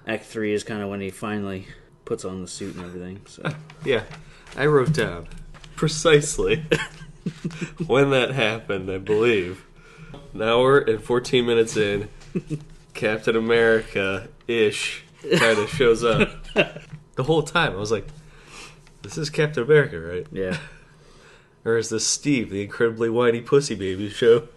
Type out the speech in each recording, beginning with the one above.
Act 3 is kind of when he finally puts on the suit and everything. So. Yeah, I wrote down precisely when that happened, I believe. An hour and 14 minutes in, Captain America-ish kind of shows up. The whole time, I was like, this is Captain America, right? Yeah. Or is this Steve, the incredibly whiny pussy baby show?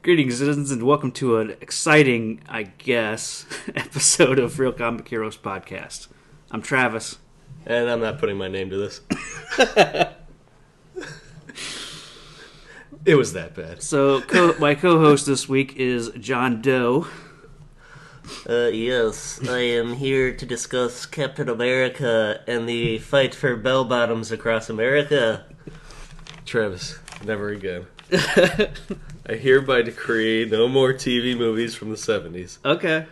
Greetings, citizens, and welcome to an exciting, I guess, episode of Real Comic Heroes Podcast. I'm Travis. And I'm not putting my name to this. It was that bad. So, my co-host this week is John Doe. Yes, I am here to discuss Captain America and the fight for bell bottoms across America. Travis, never again. I hereby decree no more TV movies from the 70s. Okay.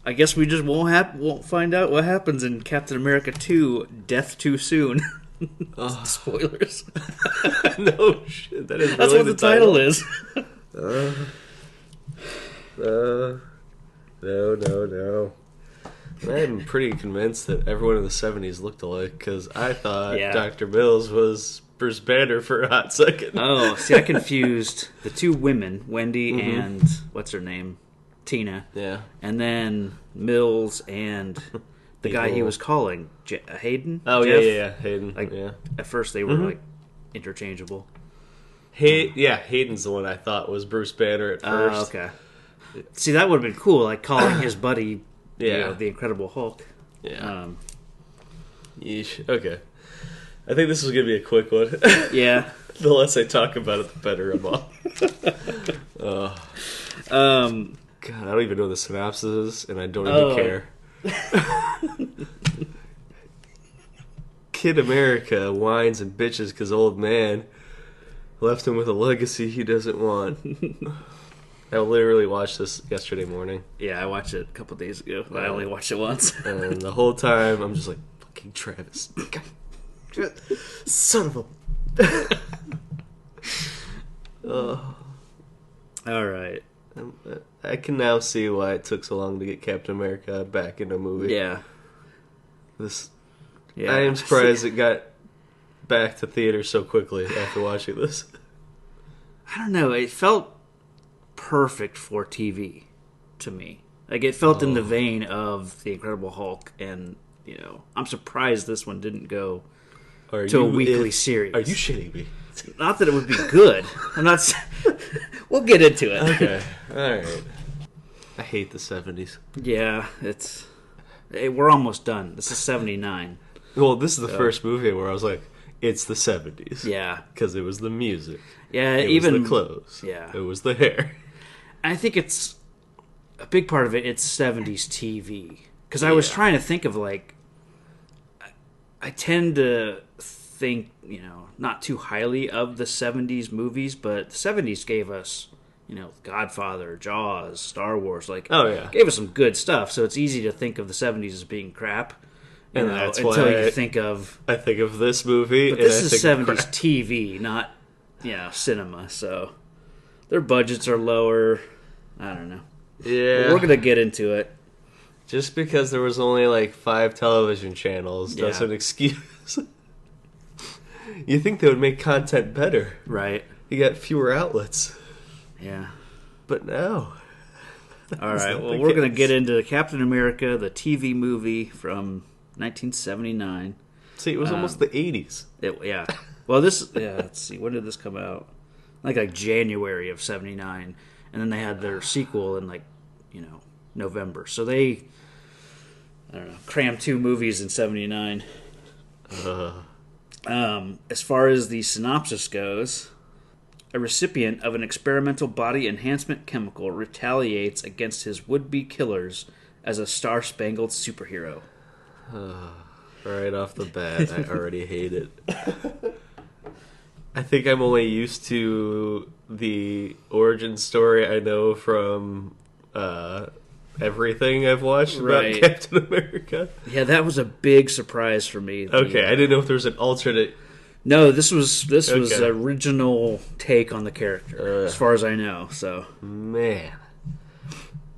I guess we just won't find out what happens in Captain America 2, Death Too Soon. Spoilers. No shit, that is really That's what the title is. No. I'm pretty convinced that everyone in the 70s looked alike, because I thought Dr. Mills was Bruce Banner for a hot second. Oh, see, I confused the two women, Wendy and, what's her name? Tina. Yeah. And then Mills and the guy he was calling, Hayden? Oh, Jeff? yeah, Hayden. Like, yeah. At first they were, like, interchangeable. Hayden's the one I thought was Bruce Banner at first. Okay. See, that would have been cool, like calling his buddy, Yeah. the Incredible Hulk. Yeah. Yeesh. Okay. I think this is going to be a quick one. Yeah. The less I talk about it, the better I'm off. God, I don't even know the synopsis, and I don't even care. Kid America whines and bitches because old man left him with a legacy he doesn't want. I literally watched this yesterday morning. Yeah, I watched it a couple days ago. I only watched it once. And the whole time, I'm just like, fucking Travis. Son of a... All right. I can now see why it took so long to get Captain America back in a movie. Yeah. I am surprised it got back to theater so quickly after watching this. I don't know. It felt perfect for TV to me. Like, it felt in the vein of The Incredible Hulk, and, I'm surprised this one didn't go to a weekly series. Are you shitting me? Not that it would be good. I'm not... We'll get into it. Okay. Alright. I hate the 70s. Yeah, we're almost done. This is 79. Well, this is the first movie where I was like, it's the 70s. Yeah. Because it was the music. Yeah, it was the clothes. Yeah. It was the hair. I think it's... A big part of it's 70s TV. Because I was trying to think of, like... I tend to think, not too highly of the 70s movies, but the 70s gave us, Godfather, Jaws, Star Wars, gave us some good stuff, so it's easy to think of the 70s as being crap, that's until why you think of... I think of this movie, but this is 70s TV, not, cinema, so their budgets are lower, I don't know. Yeah. But we're going to get into it. Just because there was only 5 television channels doesn't excuse... You think they would make content better. Right. You got fewer outlets. Yeah. But no. All right, well, we're going to get into Captain America, the TV movie from 1979. See, it was almost the 80s. Yeah. Well, let's see, when did this come out? Like January of 79. And then they had their sequel in November. So they, I don't know, crammed 2 movies in 79. As far as the synopsis goes, a recipient of an experimental body enhancement chemical retaliates against his would-be killers as a star-spangled superhero. Right off the bat, I already hate it. I think I'm only used to the origin story I know from everything I've watched about Captain America. Yeah, that was a big surprise for me. Okay, I didn't know if there was an alternate. No, this was original take on the character, as far as I know. So, man,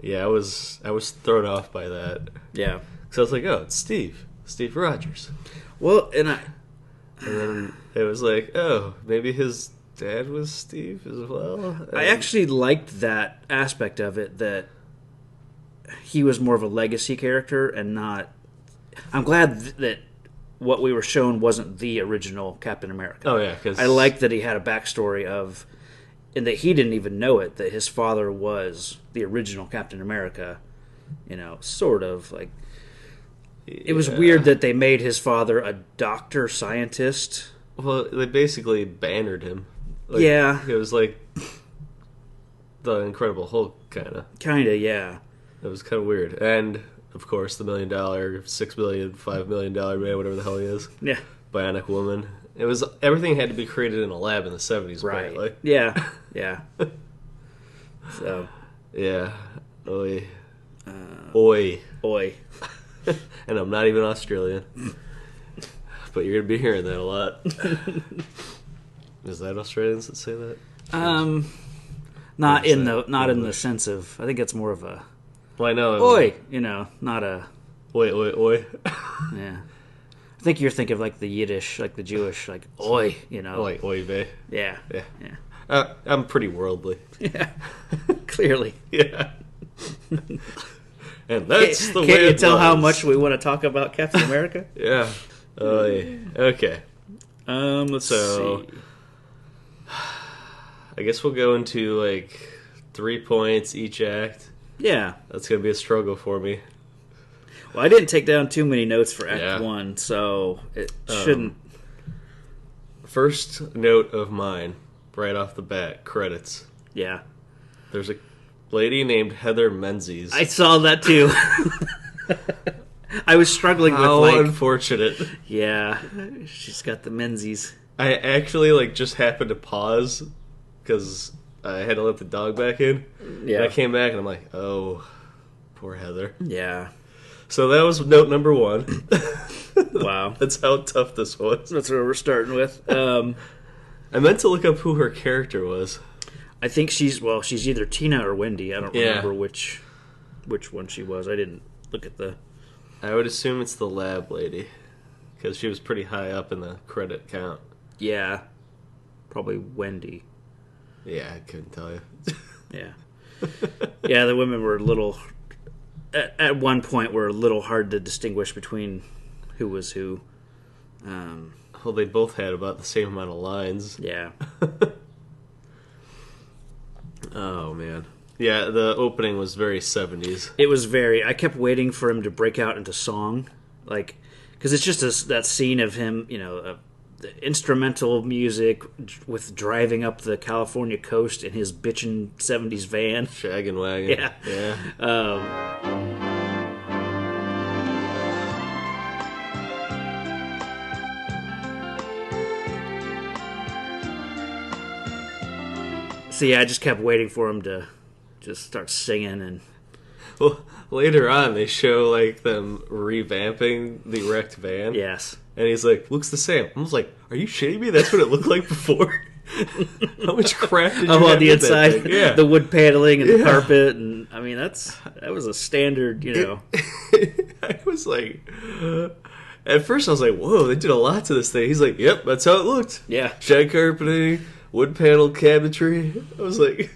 yeah, I was thrown off by that. Yeah, because I was like, oh, it's Steve Rogers. Well, and then it was like, oh, maybe his dad was Steve as well. I actually liked that aspect of it, that he was more of a legacy character and not. I'm glad that what we were shown wasn't the original Captain America. Oh yeah, because I liked that he had a backstory of, and that he didn't even know it, that his father was the original Captain America. You know, sort of like. It was weird that they made his father a doctor scientist. Well, they basically bannered him. Like, yeah, it was like the Incredible Hulk kind of. Yeah. It was kind of weird, and of course, the $1 million, $6 million, $5 million man, whatever the hell he is. Yeah. Bionic Woman. It was everything had to be created in a lab in the 70s, right? Apparently. Yeah. Yeah. So. Yeah. Oi. Oi. Oi. And I'm not even Australian, but you're gonna be hearing that a lot. Is that Australians that say that? Not in the sense of. I think it's more of a. Well, I know. Oi, not a. Oi, oi, oi. Yeah, I think you're thinking of like the Yiddish, like the Jewish, like oi, Oi, oi, be. Yeah. I'm pretty worldly. Yeah, clearly. Yeah. And that's the way. Can't you tell how much we want to talk about Captain America? Yeah. Okay. Let's see. I guess we'll go into like 3 points each act. Yeah. That's going to be a struggle for me. Well, I didn't take down too many notes for Act 1, so it shouldn't... First note of mine, right off the bat, credits. Yeah. There's a lady named Heather Menzies. I saw that too. I was struggling with How unfortunate. Yeah, she's got the Menzies. I actually just happened to pause because I had to let the dog back in. Yeah. And I came back and I'm like, oh, poor Heather. Yeah. So that was note number 1. Wow. That's how tough this was. That's what we're starting with. I meant to look up who her character was. I think she's either Tina or Wendy. I don't remember which one she was. I didn't look at the... I would assume it's the lab lady, because she was pretty high up in the credit count. Yeah. Probably Wendy. Yeah, I couldn't tell you. Yeah. Yeah, the women were a little... At one point were a little hard to distinguish between who was who. Well, they both had about the same amount of lines. Yeah. Oh, man. Yeah, the opening was very 70s. It was very... I kept waiting for him to break out into song. Because it's just that scene of him, the instrumental music with driving up the California coast in his bitchin' 70s van. Shaggin' wagon. Yeah. So yeah, I just kept waiting for him to just start singing. And well, later on they show them revamping the wrecked van. Yes. And he's like, looks the same. I was like, are you shitting me? That's what it looked like before? How much crap did you have on the with that inside? thing? Yeah. The wood paneling and the carpet. And I mean, that was a standard, I was like... At first I was like, whoa, they did a lot to this thing. He's like, yep, that's how it looked. Yeah. Shag carpeting, wood panel cabinetry. I was like...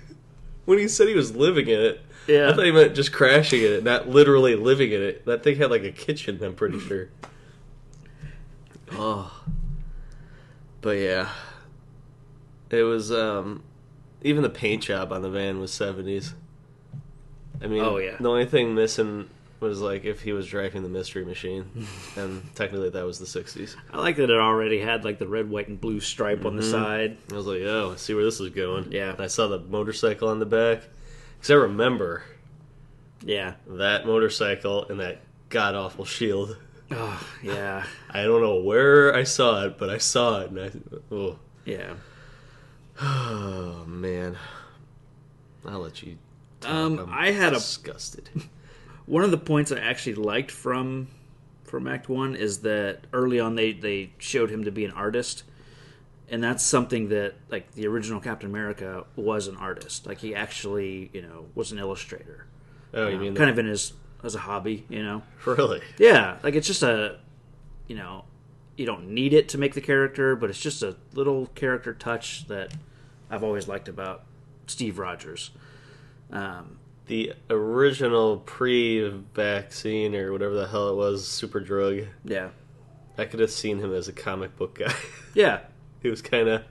When he said he was living in it, I thought he meant just crashing in it, not literally living in it. That thing had a kitchen, I'm pretty sure. Oh. But yeah. It was, even the paint job on the van was 70s. I mean, oh, yeah. The only thing missing was like if he was driving the Mystery Machine, and technically that was the 60s. I like that it already had like the red, white, and blue stripe on the side. I was like, oh, I see where this is going. Yeah. And I saw the motorcycle on the back. Because I remember that motorcycle and that god-awful shield. Oh, yeah. I don't know where I saw it, but I saw it. And Yeah. Oh, man. I'll let you talk. I had disgusted. One of the points I actually liked from Act 1 is that early on they showed him to be an artist. And that's something that, like, the original Captain America was an artist. Like, he actually, was an illustrator. Oh, you mean kind of as a hobby, Really? Yeah, like, it's just you don't need it to make the character, but it's just a little character touch that I've always liked about Steve Rogers. The original pre-vaccine or whatever the hell it was, super drug. Yeah. I could have seen him as a comic book guy. Yeah. He was kind of,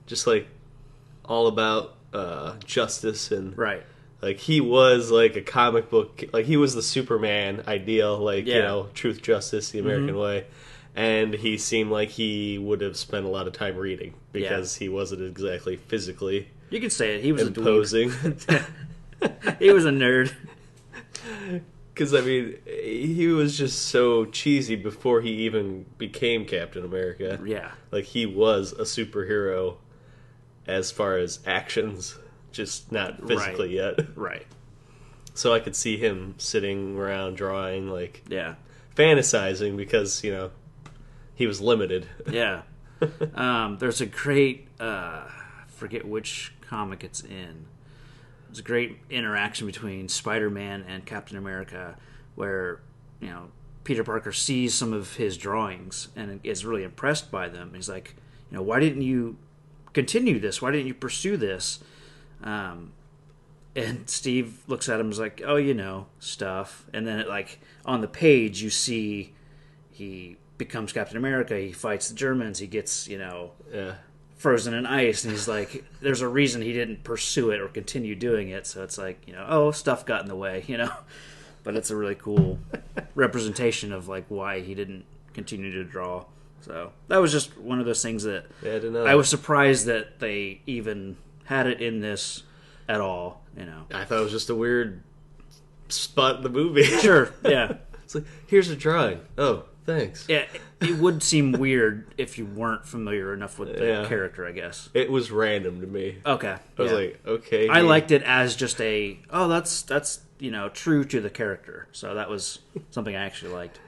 just like all about justice and right. Like he was like a comic book, like he was the Superman ideal, like truth, justice, the American way, and he seemed like he would have spent a lot of time reading because he wasn't exactly physically. You could say it. He was imposing. He was a nerd. Because, I mean, he was just so cheesy before he even became Captain America. Yeah. Like, he was a superhero as far as actions, just not physically yet. Right. So I could see him sitting around drawing, like, fantasizing because, he was limited. Yeah. There's a great, forget which comic it's in. There's a great interaction between Spider-Man and Captain America where, Peter Parker sees some of his drawings and is really impressed by them. He's like, why didn't you continue this? Why didn't you pursue this? And Steve looks at him and is like, oh, stuff. And then on the page you see he becomes Captain America. He fights the Germans. He gets, frozen in ice, and he's like, there's a reason he didn't pursue it or continue doing it. So it's like, stuff got in the way, but it's a really cool representation of like why he didn't continue to draw. So that was just one of those things that I didn't know. I was surprised that they even had it in this at all. I thought it was just a weird spot in the movie. Sure, yeah. It's like, here's a drawing. Oh, thanks. Yeah, it would seem weird if you weren't familiar enough with the character, I guess. It was random to me. Okay. I was like, okay. I liked it as just that's true to the character. So that was something I actually liked.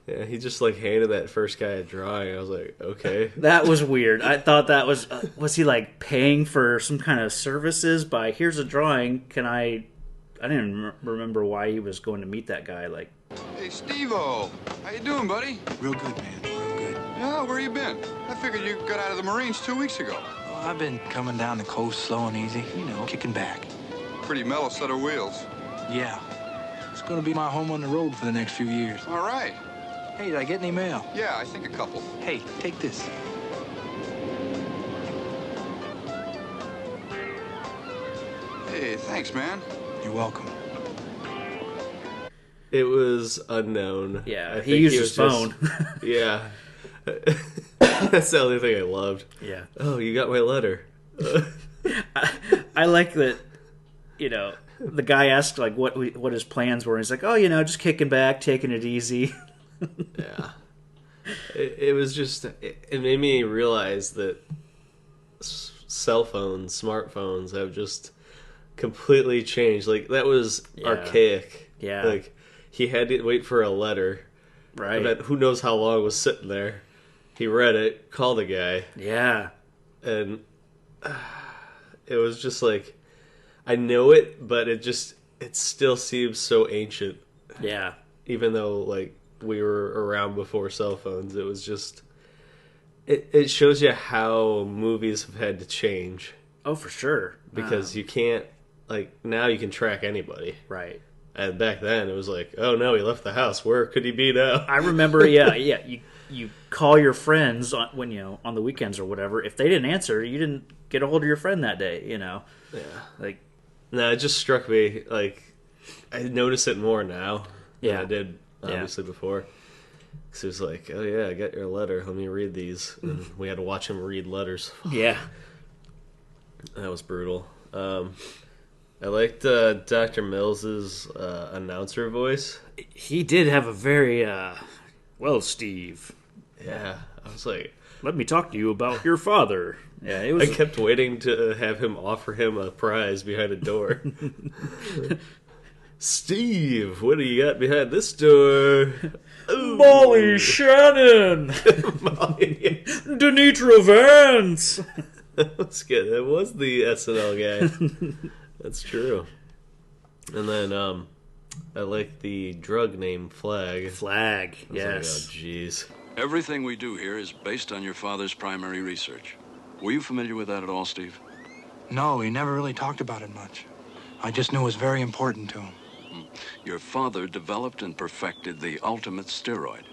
Yeah, he just like handed that first guy a drawing. I was like, okay. That was weird. I thought that was he like paying for some kind of services by, here's a drawing, I didn't even remember why he was going to meet that guy. Like, hey, Steve-O. How you doing, buddy? Real good, man. Real good. Yeah, where you been? I figured you got out of the Marines 2 weeks ago. Oh, I've been coming down the coast slow and easy, kicking back. Pretty mellow set of wheels. Yeah. It's gonna be my home on the road for the next few years. All right. Hey, did I get any mail? Yeah, I think a couple. Hey, take this. Hey, thanks, man. You're welcome. It was unknown. Yeah, he used his phone. Yeah. That's the only thing I loved. Yeah. Oh, you got my letter. I like that, the guy asked like what his plans were. And he's like, oh, just kicking back, taking it easy. Yeah. It was just, it made me realize that cell phones, smartphones have just completely changed. Like, that was archaic. Yeah. Like, he had to wait for a letter. Right. That who knows how long was sitting there. He read it, called the guy. Yeah. And it was just like, I know it, but it still seems so ancient. Yeah. Even though, like, we were around before cell phones, it was just, it shows you how movies have had to change. Oh, for sure. Because you can't, like, now you can track anybody. Right. And back then it was like, oh no, he left the house. Where could he be now? I remember, you call your friends when on the weekends or whatever. If they didn't answer, you didn't get a hold of your friend that day. Yeah. Like, no, it just struck me like I notice it more now than Yeah. I did obviously before. Because it was like, oh yeah, I got your letter. Let me read these. And we had to watch him read letters. Yeah. That was brutal. I liked Dr. Mills's announcer voice. He did have a very, well, Steve, Yeah, I was like, let me talk to you about your father. Yeah, it I was. kept waiting to have him offer him a prize behind a door. Steve, what do you got behind this door? Ooh. Molly Shannon! Denitra Vance! That's good. That was the SNL guy. That's true. And then I like the drug name Flag. Flag, I was yes. like, oh, jeez. Everything we do here is based on your father's primary research. Were you familiar with that at all, Steve? No, he never really talked about it much. I just knew it was very important to him. Your father developed and perfected the ultimate steroid.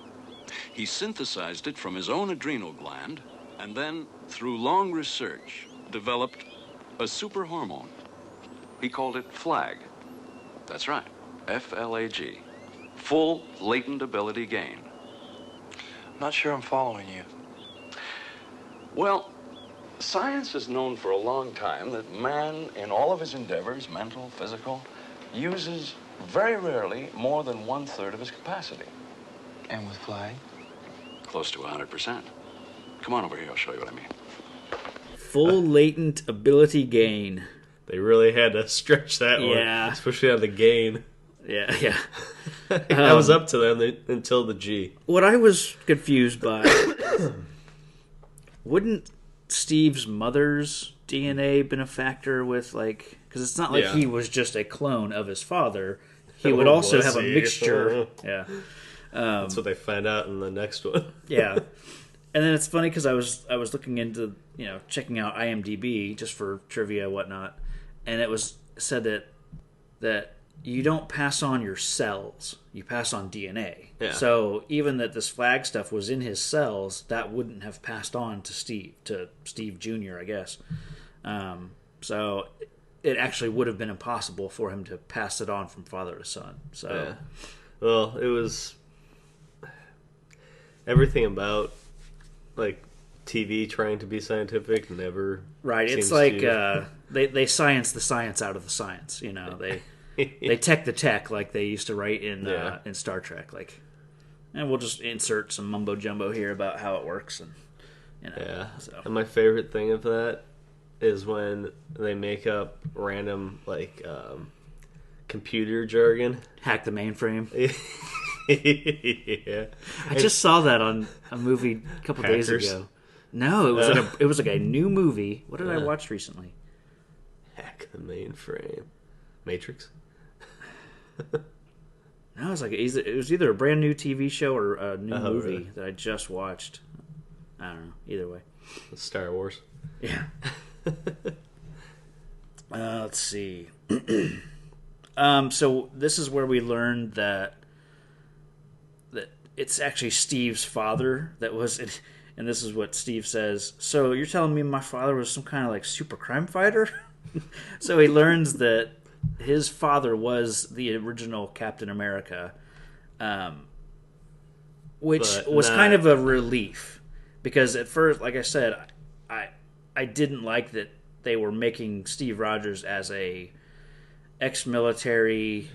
He synthesized it from his own adrenal gland, and then, through long research, developed a super hormone. He called it FLAG. That's right, F-L-A-G. Full latent ability gain. I'm not sure I'm following you. Well, science has known for a long time that man, in all of his endeavors, mental, physical, uses very rarely more than 1/3 of his capacity. And with Flag? Close to 100%. Come on over here, I'll show you what I mean. Full latent ability gain. They really had to stretch that one. Yeah. Especially on the gain. Yeah, yeah. I was up to them until the G. What I was confused by, wouldn't Steve's mother's DNA been a factor with, like, because it's not like Yeah. he was just a clone of his father. He would also Was have a he? mixture. Yeah. That's what they find out in the next one. Yeah. And then it's funny because I was looking into, checking out IMDb just for trivia and whatnot, and it was said that you don't pass on your cells, you pass on DNA. Yeah. So even that this Flag stuff was in his cells, that wouldn't have passed on to Steve Jr., I guess. So it actually would have been impossible for him to pass it on from father to son. So Yeah. Well, it was everything about like TV trying to be scientific never right, it's seems like to- they science the science out of the science. They tech the tech like they used to write in Star Trek. Like, and we'll just insert some mumbo jumbo here about how it works, and Yeah. So. And my favorite thing of that is when they make up random like computer jargon. Hack the mainframe. Yeah. I just saw that on a movie a couple days Hackers? ago. No, it was like a new movie. What did I watch recently? Hack the mainframe. Matrix? No, it was either a brand new TV show or a new movie really? that I just watched. I don't know. Either way. Star Wars. Yeah. Let's see. So this is where we learned that it's actually Steve's father that was it, and this is what Steve says. So you're telling me my father was some kind of like super crime fighter? So he learns that his father was the original Captain America, which But was not- kind of a relief because at first, like I said, I didn't like that they were making Steve Rogers as a ex-military,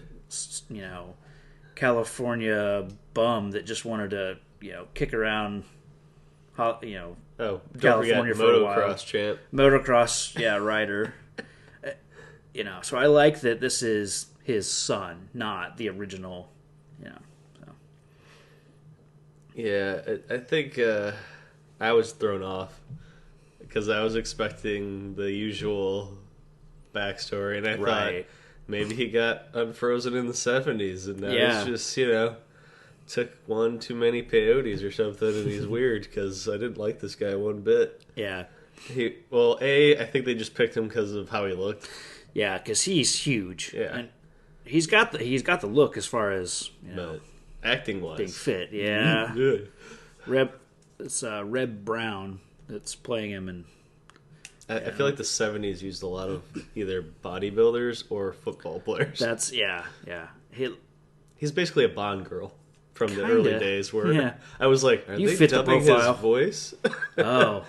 California bum that just wanted to, kick around, Oh, don't California forget for a while. motocross champ. Motocross, rider. So I like that this is his son, not the original, So. Yeah, I think I was thrown off because I was expecting the usual backstory, and I Right. thought maybe he got unfrozen in the 70s, and now Yeah. he's just, took one too many peyotes or something, and he's weird because I didn't like this guy one bit. Yeah. I think they just picked him because of how he looked. Yeah, because he's huge. Yeah. And he's got the look as far as, But acting-wise, being fit. Yeah. good. It's Reb Brown that's playing him, and I feel like the 70s used a lot of either bodybuilders or football players. That's yeah. He's basically a Bond girl from the Kinda, early days where yeah. I was like, are You they fit the dubbing his profile. voice? Oh.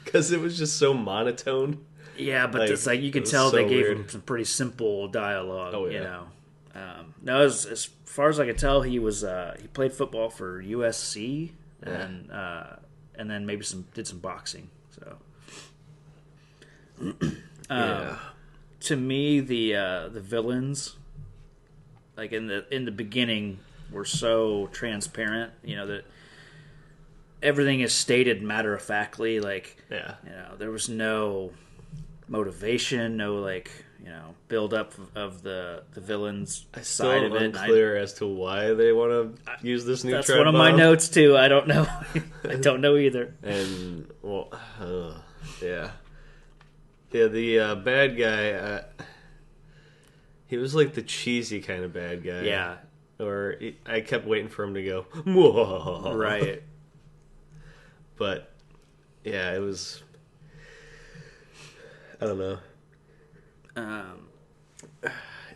Because it was just so monotone. Yeah, but Like, it's like you it could was tell they so gave weird. him some pretty simple dialogue. Oh, yeah. You know, no, as far as I could tell, he played football for USC and then maybe did some boxing. So, to me, the villains, like in the beginning, were so transparent. You know that everything is stated matter of factly. Like, there was no motivation, no build up of the villains side of it. Unclear as to why they want to use this neutron That's one of my bomb. notes too. I don't know. I don't know either. And the bad guy. He was like the cheesy kind of bad guy. Yeah. Or I kept waiting for him to go, "Whoa." Right. But yeah, it was. I don't know.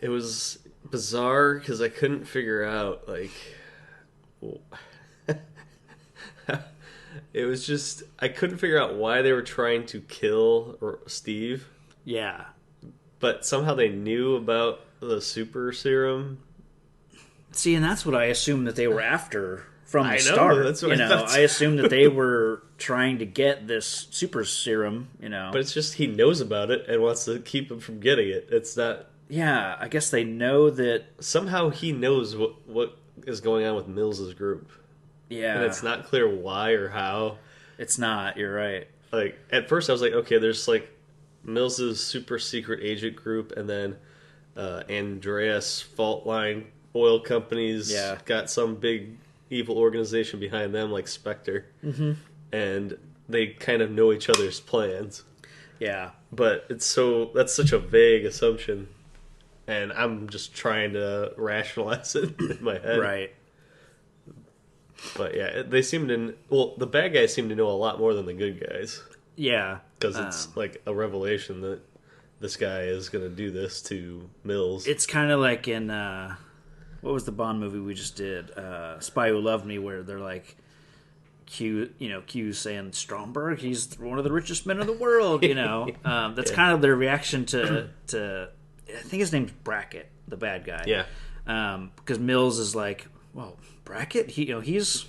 It was bizarre because I couldn't figure out it was just I couldn't figure out why they were trying to kill Steve. Yeah. But somehow they knew about the super serum. See, and that's what I assumed that they were after from the I know, start. that's what I thought. I assumed that they were trying to get this super serum. But it's just he knows about it and wants to keep him from getting it. It's not. Yeah, I guess they know that. Somehow he knows what is going on with Mills's group. Yeah, and it's not clear why or how. It's not. You're right. Like at first, I was like, okay, there's like Mills's super secret agent group, and then Andreas Fault Line Oil Company's got some big evil organization behind them, like Spectre, and they kind of know each other's plans. Yeah, but that's such a vague assumption, and I'm just trying to rationalize it in my head. Right. But yeah, they seem to. Well, the bad guys seem to know a lot more than the good guys. Yeah, because it's like a revelation that this guy is going to do this to Mills. It's kind of like in what was the Bond movie we just did, Spy Who Loved Me, where they're like Q's saying Stromberg, he's one of the richest men in the world. That's kind of their reaction to. I think his name's Brackett, the bad guy. Yeah. Because Mills is like, well, Brackett, he's.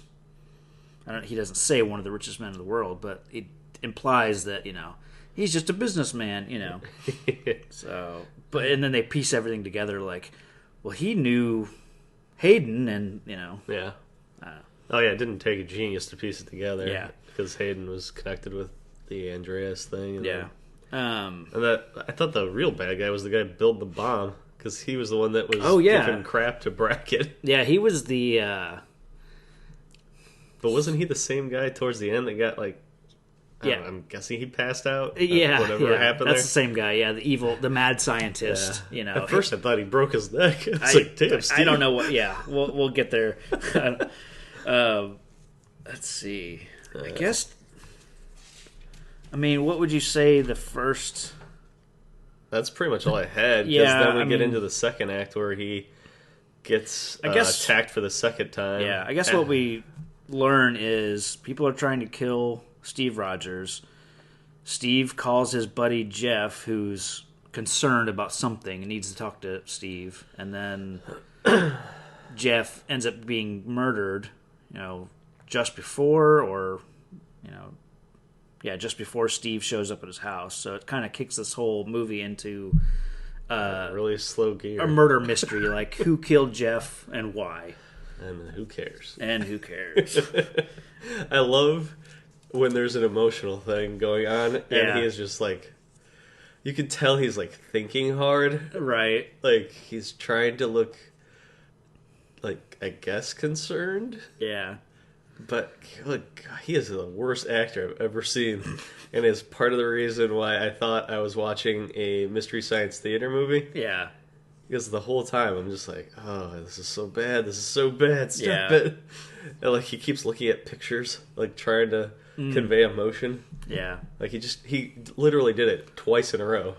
He doesn't say one of the richest men in the world, but it implies that he's just a businessman. So, and then they piece everything together. Like, well, he knew Hayden, and Yeah. Oh yeah, it didn't take a genius to piece it together. Yeah. Because Hayden was connected with the Andreas thing. And yeah. And I thought the real bad guy was the guy who built the bomb, because he was the one that was giving crap to Brackett. Yeah, he was the. But wasn't he the same guy towards the end that got like? Yeah, I'm guessing he passed out. Yeah, whatever happened. That's there. the same guy. Yeah, the mad scientist. Yeah. At first, I thought he broke his neck. It's like, damn, Steve. I don't know what. Yeah, we'll get there. Let's see. I guess. I mean, what would you say the first? That's pretty much all I had. Because then we get into the second act where he gets attacked for the second time. Yeah, I guess what we learn is people are trying to kill Steve Rogers. Steve calls his buddy Jeff, who's concerned about something and needs to talk to Steve, and then Jeff ends up being murdered, just before just before Steve shows up at his house. So it kind of kicks this whole movie into really slow gear. A murder mystery, like who killed Jeff and why. And who cares? I love when there's an emotional thing going on, and he is just like, you can tell he's like thinking hard, right? Like he's trying to look, like, I guess concerned. Yeah, but look, he is the worst actor I've ever seen, and is part of the reason why I thought I was watching a Mystery Science Theater movie. Yeah, Because the whole time I'm just like, oh, this is so bad. This is so bad. Stop Yeah. it. And like he keeps looking at pictures, like trying to convey emotion. Yeah. Like he literally did it twice in a row.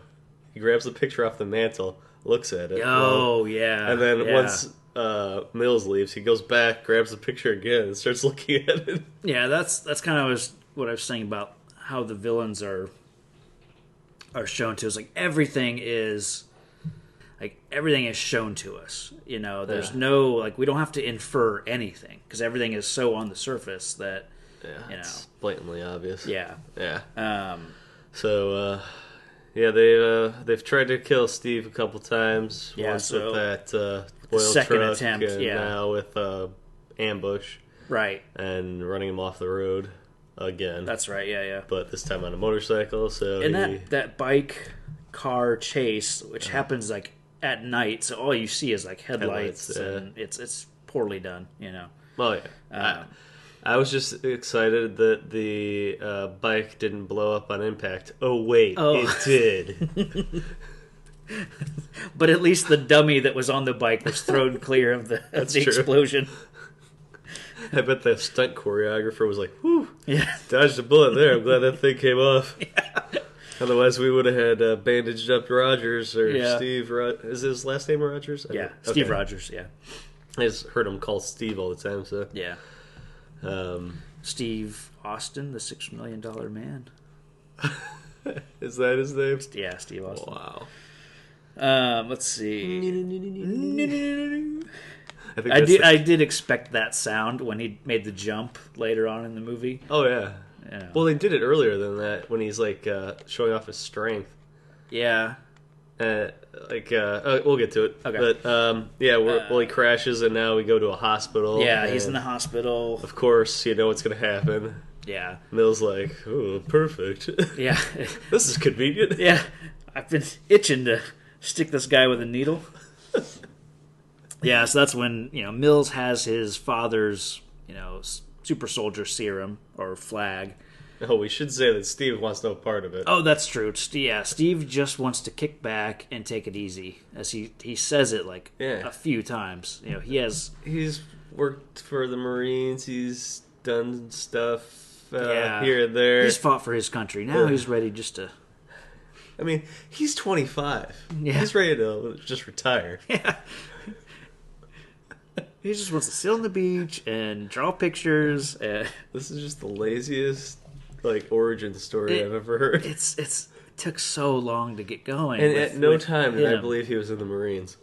He grabs the picture off the mantle, looks at it. Oh, yeah. And then yeah. once Mills leaves, he goes back, grabs the picture again, and starts looking at it. Yeah, that's kind of what I was saying about how the villains are shown to us. Like everything is shown to us. You know, there's no like we don't have to infer anything because everything is so on the surface that It's blatantly obvious. Yeah. So they've tried to kill Steve a couple times. Yeah, Once so with that oil second truck, attempt, and yeah. now with ambush Right. and running him off the road again. That's right. Yeah. But this time on a motorcycle. So And that bike car chase, which happens like at night, so all you see is like headlights, and it's poorly done. You know. Oh yeah. I was just excited that the bike didn't blow up on impact. Oh wait, it did. But at least the dummy that was on the bike was thrown clear of the true. explosion. I bet the stunt choreographer was like, "Whew, Yeah. dodged a bullet there. I'm glad that thing came off." Otherwise, we would have had bandaged up Rogers or Steve. Is his last name Rogers? Yeah, Steve Rogers. Yeah. I just heard him call Steve all the time. So Yeah. Steve Austin, the $6 million man. is that his name? Yeah, Steve Austin. Wow. Let's see. I think I did expect that sound when he made the jump later on in the movie. Oh yeah. Yeah. Well, they did it earlier than that when he's like showing off his strength. Yeah. We'll get to it. Okay. But he crashes and now we go to a hospital. Yeah, he's and in the hospital. Of course, you know what's going to happen. Yeah. Mill's like, oh, perfect. Yeah. This is convenient. Yeah. I've been itching to stick this guy with a needle. Yeah, so that's when, Mills has his father's, super soldier serum or flag. Oh, we should say that Steve wants no part of it. Oh, that's true. Yeah, Steve just wants to kick back and take it easy, as he says it a few times. He's worked for the Marines. He's done stuff here and there. He's fought for his country. Now he's ready just to... I mean, he's 25. Yeah. He's ready to just retire. Yeah. He just wants to sit on the beach and draw pictures. This is just the laziest origin story I've ever heard. It took so long to get going, and at no time did I believe he was in the Marines.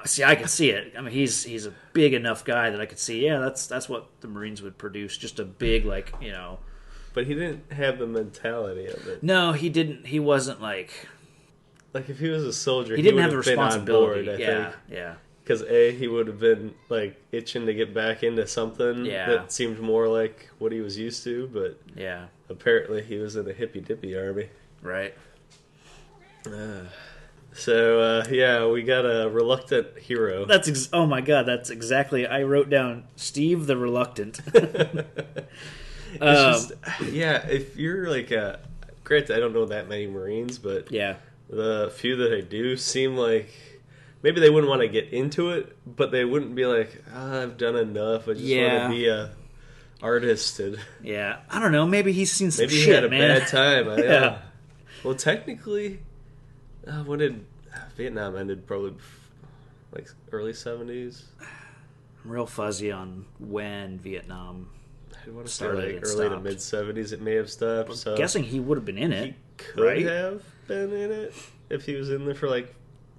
See, I can see it. I mean, he's a big enough guy that I could see. Yeah, that's what the Marines would produce. Just a big But he didn't have the mentality of it. No, he didn't. He wasn't like if he was a soldier, he didn't have the would have been responsibility. on board, I think. Yeah. Because he would have been itching to get back into something that seemed more like what he was used to, but apparently he was in the hippy dippy army. Right. So we got a reluctant hero. Oh my god, that's exactly. I wrote down Steve the Reluctant. If you're granted, I don't know that many Marines, but the few that I do seem like. Maybe they wouldn't want to get into it, but they wouldn't be like, I've done enough. I just want to be a artist. And I don't know. Maybe he's seen some maybe shit, he had a man. bad time. Yeah. Well, technically, when did Vietnam ended? Probably early 70s. I'm real fuzzy on when Vietnam I want to say started and early to stopped. mid 70s. It may have stopped. So Guessing he would have been in it. he could right? have been in it if he was in there for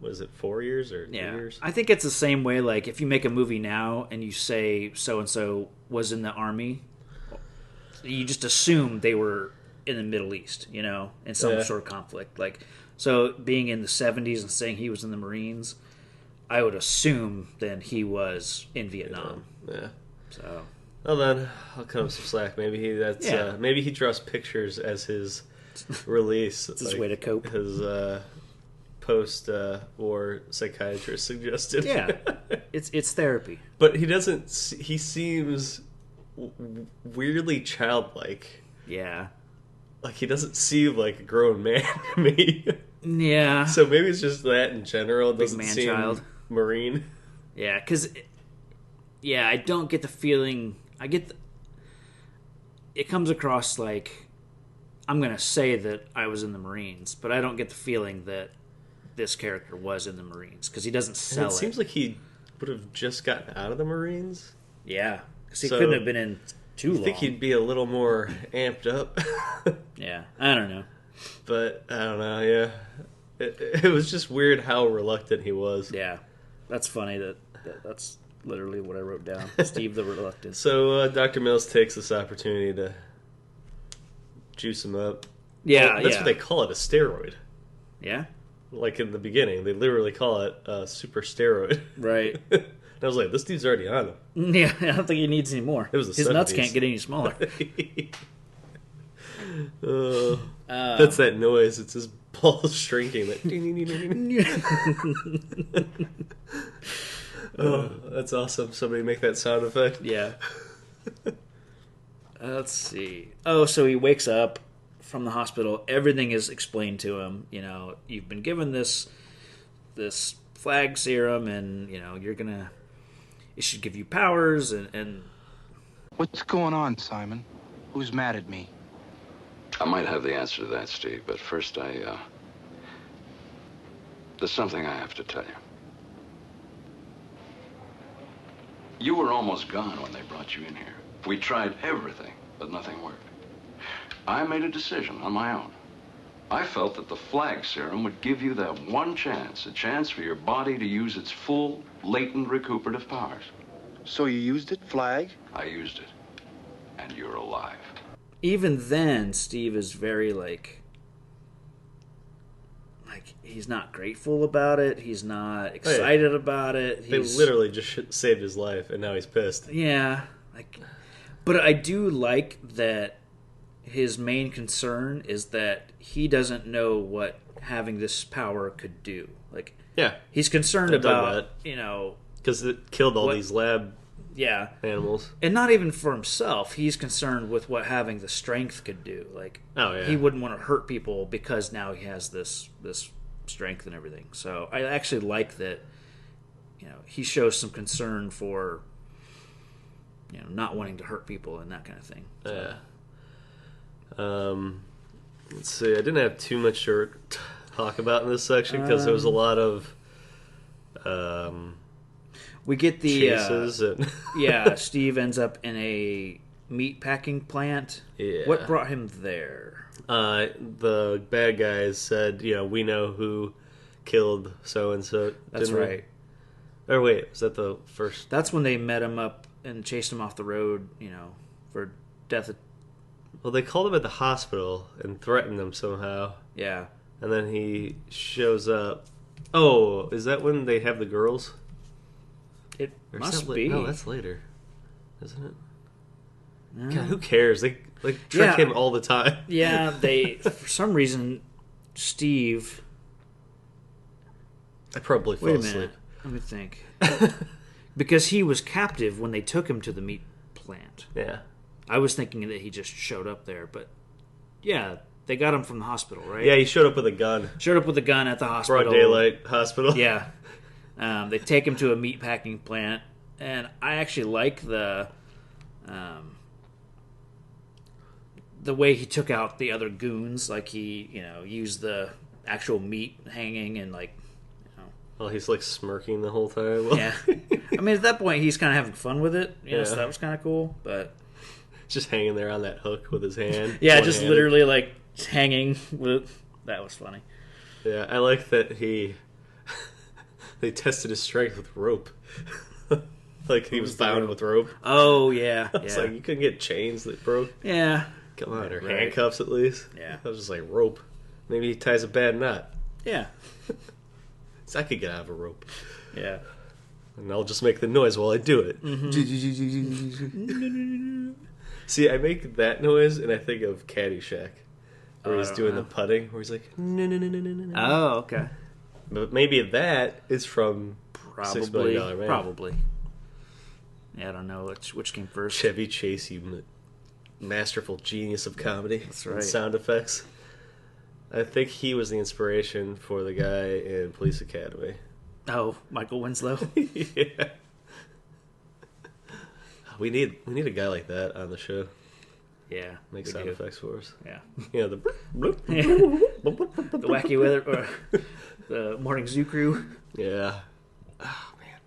was it 4 years or 3 Yeah, years? I think it's the same way. If you make a movie now and you say so and so was in the army, you just assume they were in the Middle East, in some sort of conflict. So being in the 70s and saying he was in the Marines, I would assume then he was in Vietnam. Yeah. So. Well then, I'll cut him some slack. Maybe he draws pictures as his release. It's his way to cope. His post-war psychiatrist suggested. Yeah, it's therapy. But he doesn't. He seems weirdly childlike. Yeah. He doesn't seem like a grown man to me. Yeah. So maybe it's just that in general. It Big doesn't man seem child. Marine. Yeah, because... Yeah, I don't get the feeling... It comes across like... I'm going to say that I was in the Marines, but I don't get the feeling that this character was in the Marines, because he doesn't sell It seems like he would have just gotten out of the Marines. Yeah, because he So, couldn't have been in too long. I think he'd be a little more amped up. Yeah, I don't know. But, I don't know, yeah. It was just weird how reluctant he was. Yeah, that's funny. That's literally what I wrote down. Steve the Reluctant. So, Dr. Mills takes this opportunity to juice him up. Yeah, That's what they call it, a steroid. Yeah? Like in the beginning, they literally call it a super steroid. Right. And I was like, this dude's already on him. Yeah, I don't think he needs any more. It was the His nuts 70s. can't get any smaller. That's that noise. It's his balls shrinking. That oh, that's awesome. Somebody make that sound effect. Yeah. Let's see. Oh, so he wakes up from the hospital. Everything is explained to him. You know, you've been given this flag serum, and you know it should give you powers. And What's going on, Simon? Who's mad at me? I might have the answer to that, Steve, but first there's something I have to tell you. You were almost gone when they brought you in here. We tried everything, but nothing worked. I made a decision on my own. I felt that the flag serum would give you that one chance, a chance for your body to use its full, latent recuperative powers. So you used it, Flag? I used it, and you're alive. even then, Steve is very like he's not grateful about it. He's not excited about it. They literally just saved his life, and now he's pissed. Yeah, but I do like that his main concern is that he doesn't know what having this power could do. Yeah, he's concerned about because it killed all these lab animals, and not even for himself. He's concerned with what having the strength could do. He wouldn't want to hurt people because now he has this strength and everything. So I actually like that. He shows some concern for not wanting to hurt people and that kind of thing. So. Yeah. Let's see. I didn't have too much to talk about in this section because there was a lot of we get the chases and Steve ends up in a meat packing plant. Yeah. What brought him there? The bad guys said, we know who killed so and so. That's right. Or wait, was that the first? That's when they met him up and chased him off the road. For death. Well, they called him at the hospital and threatened him somehow. Yeah. And then he shows up. Oh, is that when they have the girls? It Or must be. No, that's later, isn't it? No. God, who cares? They trick him all the time. Yeah, they for some reason, Steve. I probably fell Wait a asleep. minute. Let me think. Because he was captive when they took him to the meat plant. Yeah. I was thinking that he just showed up there, but yeah, they got him from the hospital, right? Yeah, he showed up with a gun. Showed up with a gun at the hospital. Broad daylight hospital. Yeah. They take him to a meat packing plant, and I actually like the way he took out the other goons. He, used the actual meat hanging and Well, he's smirking the whole time. Yeah. I mean, at that point, he's kind of having fun with it. So that was kind of cool, but just hanging there on that hook with his hand. Yeah, just literally hanging with. That was funny. Yeah, I like that they tested his strength with rope. He was bound with rope. Oh yeah, It's you couldn't get chains that broke. Yeah, come on, or handcuffs at least. Yeah, I was just rope. Maybe he ties a bad knot. Yeah, so I could get out of a rope. Yeah, and I'll just make the noise while I do it. See, I make that noise and I think of Caddyshack, where he's doing the putting, where he's like, no. Oh, okay. But maybe that is from $6 Million Man. Probably. Yeah, I don't know which came first. Chevy Chase, you masterful genius of comedy. That's right. And sound effects. I think he was the inspiration for the guy in Police Academy. Oh, Michael Winslow. Yeah. We need a guy like that on the show. Yeah, Make we sound do. effects for us. Yeah, Yeah, the the wacky weather, or the morning zoo crew. yeah. Oh man,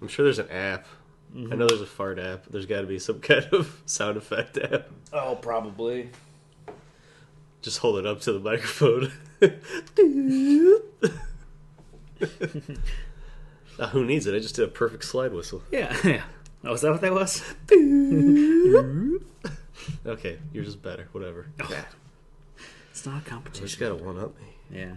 I'm sure there's an app. I know there's a fart app. There's got to be some kind of sound effect app. Oh, probably. Just hold it up to the microphone. Who needs it? I just did a perfect slide whistle. Yeah, yeah. Oh, is that what that was? Okay, yours is better. Whatever. Oh, it's not a You just competition. gotta one up me. Yeah.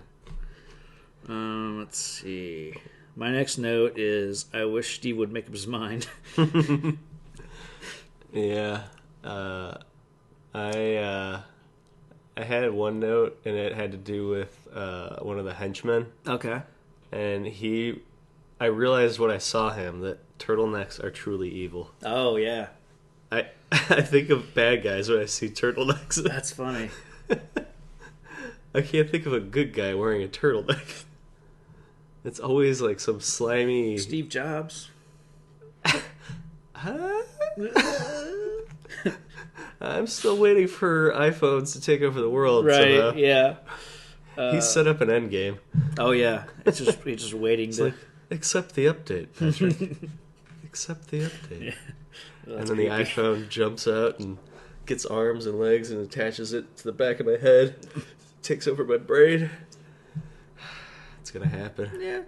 Let's see. My next note is I wish Steve would make up his mind. Yeah. I had one note, and it had to do with one of the henchmen. Okay. And I realized when I saw him that turtlenecks are truly evil. Oh, yeah. I think of bad guys when I see turtlenecks. That's funny. I can't think of a good guy wearing a turtleneck. It's always like some slimy... Steve Jobs. Huh? I'm still waiting for iPhones to take over the world. Right, So, yeah. he set up an end game. Oh, yeah. He's just waiting It's to... like, accept the update, Patrick. Accept the update. Yeah. And then the iPhone jumps out and gets arms and legs and attaches it to the back of my head. Takes over my brain. It's gonna happen. Yeah.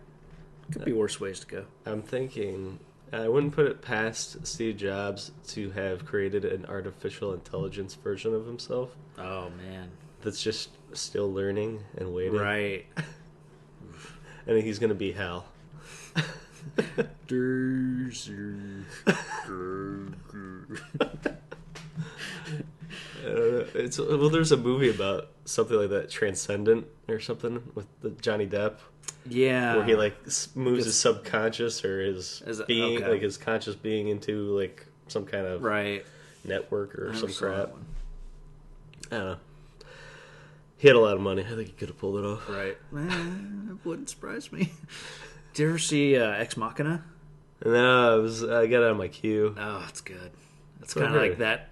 Could be worse ways to go. I'm thinking I wouldn't put it past Steve Jobs to have created an artificial intelligence version of himself Oh, man. that's just still learning and waiting. Right. And he's gonna be Hal. There's a movie about something like that, Transcendent or something, with Johnny Depp, Yeah. where he like moves his subconscious or his Is it- being, okay. like his conscious being, into like some kind of Right. network or I some never saw that crap. one. I don't know. He had a lot of money. I think he could have pulled it off. Right. It wouldn't surprise me. Did you ever see Ex Machina? And then I got it on my queue. Oh, it's good. It's what I kind of like heard. that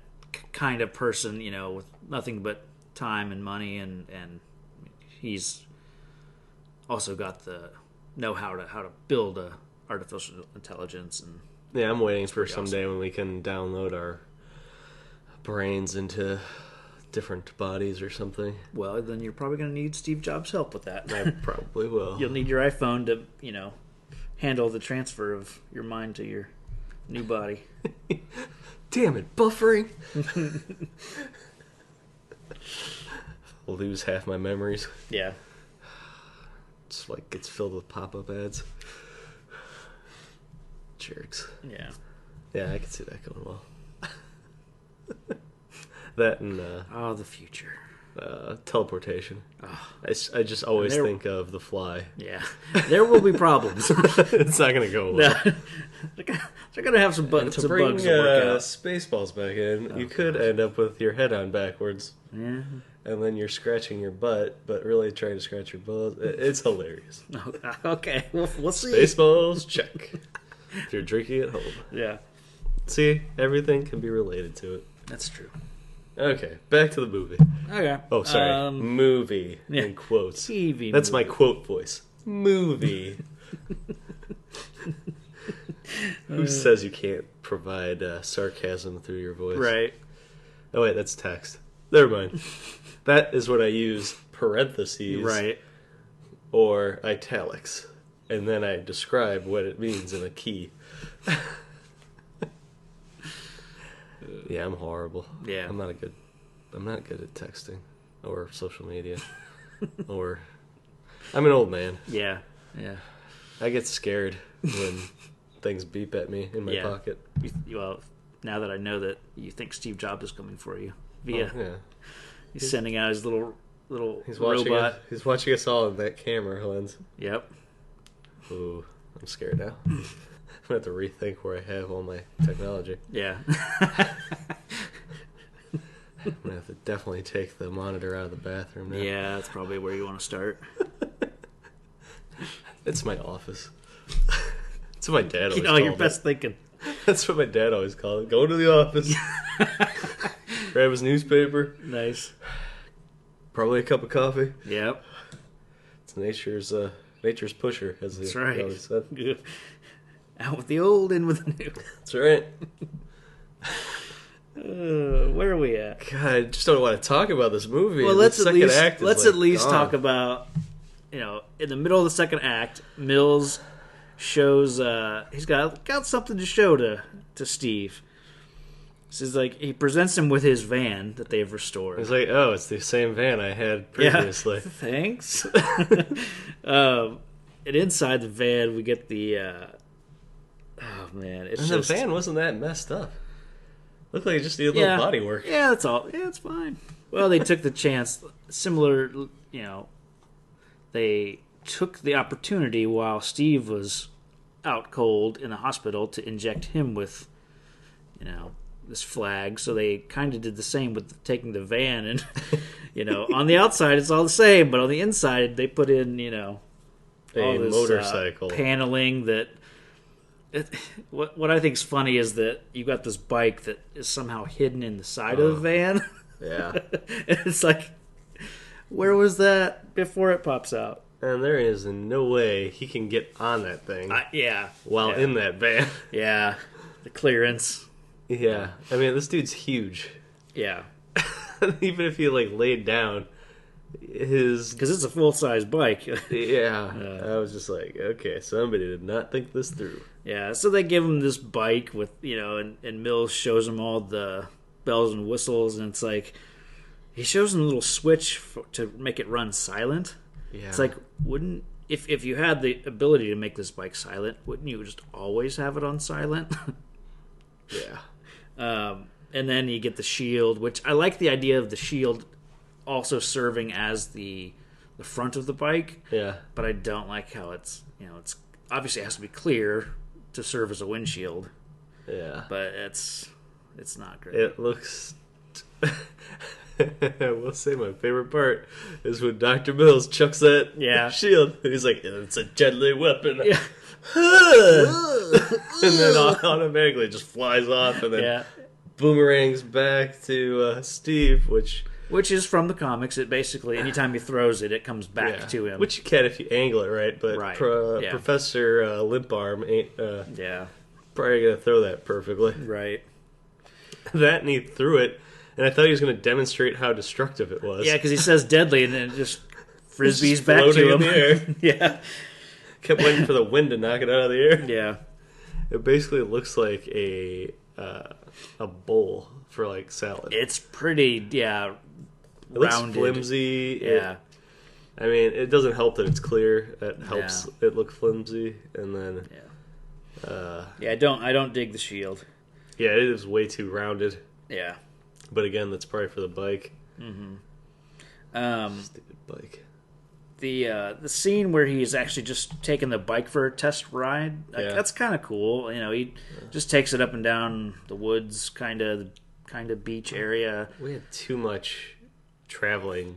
kind of person, with nothing but time and money, and he's also got the know-how to build a artificial intelligence. And Yeah, I'm waiting for pretty someday when we can download our brains into different bodies or something. well, then you're probably going to need Steve Jobs' help with that. I probably will. You'll need your iPhone to, handle the transfer of your mind to your new body. Damn it, buffering! I'll lose half my memories. Yeah. It's like gets filled with pop-up ads. Jerks. Yeah. Yeah, I can see that going well. That and Oh, the future. teleportation. Oh, I just always there- think of The Fly. yeah. There will be problems. It's not going to go well. They're going to have some, And to some bring bugs to work out. Spaceballs back in, you could end up with your head on backwards, Yeah. and then you're scratching your butt, but really trying to scratch your balls. It's hilarious. Okay, we'll see. Spaceballs, check. If you're drinking at home. Yeah, See, everything can be related to it. that's true. Okay, back to the movie. Okay. Oh, sorry. Movie, yeah. in quotes. TV That's my movie. quote voice. Movie. Who says you can't provide sarcasm through your voice? Right. Oh, wait, that's text. Never mind. That is when I use parentheses Right. or italics, and then I describe what it means in a key. Yeah, I'm horrible. Yeah. I'm not good at texting or social media. Or I'm an old man. Yeah. Yeah. I get scared when things beep at me in my Yeah. pocket. Well, now that I know that you think Steve Jobs is coming for you, via Oh, yeah. he's sending out his little He's watching robot. us, he's watching us all in that camera lens. Yep. Ooh, I'm scared now. I'm gonna have to rethink where I have all my technology. Yeah. I'm gonna have to definitely take the monitor out of the bathroom now. Yeah, that's probably where you want to start. It's my office. That's what my dad always You know, called your best thinking. That's what my dad always called it. Go to the office. Grab his newspaper. Nice. Probably a cup of coffee. Yep. It's nature's pusher, as That's he right. always said. Out with the old, in with the new. That's right. Where are we at? God, I just don't want to talk about this movie. Well, The let's second act is at least gone. talk about, you know, in the middle of the second act, Mills shows he's got something to show to Steve. This is like he presents him with his van that they've restored. It's like, oh, it's the same van I had previously. Yeah. Thanks. And inside the van, we get the. Oh man, it's And just the van wasn't that messed up. Looked like it just needed a little body work. Yeah, that's all. Yeah, it's fine. Well, they took the chance. Similar, you know, they took the opportunity while Steve was out cold in the hospital to inject him with, you know, this flag. So they kind of did the same with taking the van, and you know, on the outside it's all the same, but on the inside they put in, you know, all this motorcycle paneling that. What I think is funny is that you got this bike that is somehow hidden in the side of the van. Yeah. And it's like, where was that before it pops out? And there is no way he can get on that thing Yeah. while in that van. Yeah. The clearance. Yeah. I mean, this dude's huge. Yeah. Even if he, like, laid down, Because it's a full-size bike. Yeah. I was just like, okay, somebody did not think this through. Yeah, so they give him this bike with, you know, and Mills shows him all the bells and whistles, and it's like, he shows him a little switch to make it run silent. Yeah. It's like, if you had the ability to make this bike silent, wouldn't you just always have it on silent? Yeah. And then you get the shield, which I like the idea of the shield also serving as the front of the bike. Yeah. But I don't like how it's, you know, it's obviously it has to be clear to serve as a windshield. Yeah. But it's not great. It looks... I will say my favorite part is when Dr. Mills chucks that shield. And he's like, it's a deadly weapon. Yeah. And then automatically it just flies off and then boomerangs back to Steve, which is from the comics. It basically, anytime he throws it, it comes back to him. Which you can if you angle it right, but Professor Limparm ain't probably going to throw that perfectly. Right. That and he threw it, and I thought he was going to demonstrate how destructive it was. Yeah, because he says deadly, and then it just frisbees back to him. In the air. Yeah. Kept waiting for the wind to knock it out of the air. Yeah. It basically looks like a bowl for like salad. It's pretty, It looks rounded. flimsy. Yeah. I mean, it doesn't help that it's clear. That helps it look flimsy, and then I don't dig the shield. Yeah, it is way too rounded. Yeah. But again, that's probably for the bike. Mm-hmm. Stupid bike. The scene where he's actually just taking the bike for a test ride, that's kind of cool. You know, he just takes it up and down the woods, kind of beach area. We had too much traveling.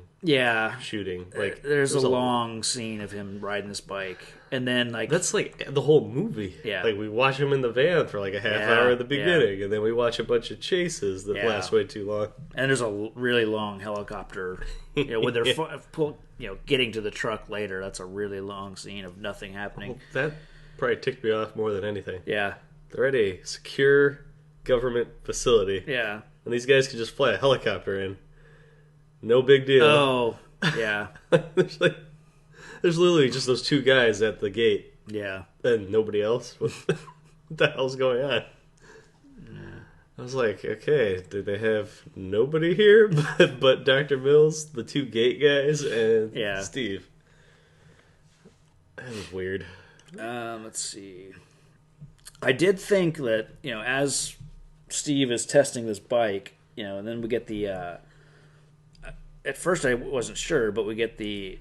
Shooting. Like there's a long scene of him riding this bike, and then like that's like the whole movie. Yeah, like we watch him in the van for like a half hour at the beginning, and then we watch a bunch of chases that last way too long. And there's a really long helicopter. You know, when they're getting to the truck later, that's a really long scene of nothing happening. Well, that probably ticked me off more than anything. Yeah, they're at a secure government facility. Yeah, and these guys can just fly a helicopter in. No big deal. Oh, yeah. There's literally just those two guys at the gate. Yeah. And nobody else. What the hell's going on? Yeah. I was like, okay, did they have nobody here but Dr. Mills, the two gate guys, and Steve? That was weird. Let's see. I did think that, you know, as Steve is testing this bike, you know, and then we get the... at first I wasn't sure, but we get the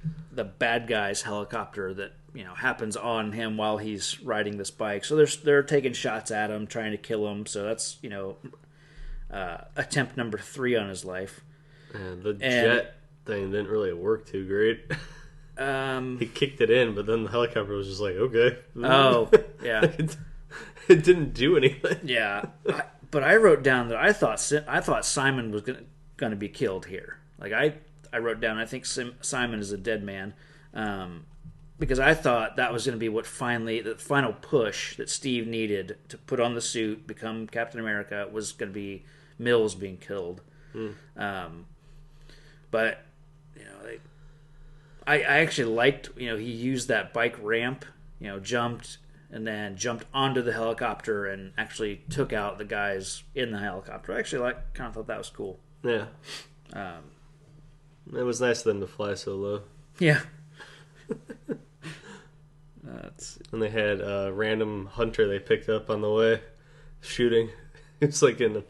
bad guy's helicopter that, you know, happens on him while he's riding this bike. So they're taking shots at him, trying to kill him. So that's, you know, attempt number 3 on his life. And the jet thing didn't really work too great. He kicked it in, but then the helicopter was just like, okay. Oh, yeah. It didn't do anything. Yeah. But I wrote down that I thought Simon was going to be killed here. Like, I wrote down, I think Simon is a dead man. Because I thought that was going to be the final push that Steve needed to put on the suit, become Captain America, was going to be Mills being killed. But, I actually liked, he used that bike ramp, jumped onto the helicopter and actually took out the guys in the helicopter. I actually kind of thought that was cool. Yeah. It was nice of them to fly so low. Yeah. And they had a random hunter they picked up on the way, shooting. It's like in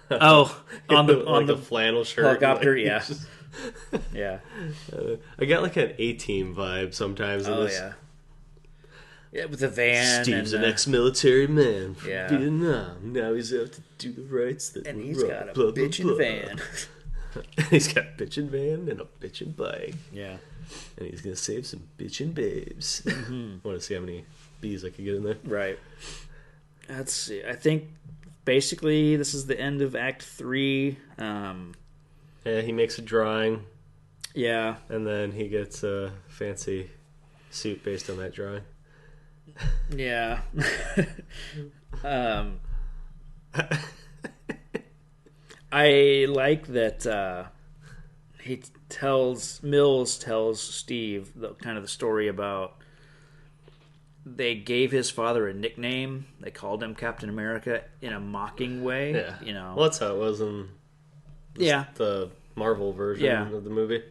on the flannel shirt helicopter, yeah. Yeah. I got like an A-Team vibe sometimes. Oh, yeah. Yeah, with the van. Steve's an ex-military man from Yeah. Vietnam. Now he's out to do the rights that And were he's wrong. got a Blah, blah, bitchin' blah. van. He's got a bitchin' van and a bitchin' bike. Yeah. And he's going to save some bitchin' babes. I want to see how many bees I can get in there. Right. Let's see. I think basically this is the end of Act 3. Yeah, he makes a drawing. Yeah. And then he gets a fancy suit based on that drawing. Yeah. I like that Mills tells Steve the story about they gave his father a nickname. They called him Captain America in a mocking way. Yeah. Well, that's how it was in the Marvel version of the movie.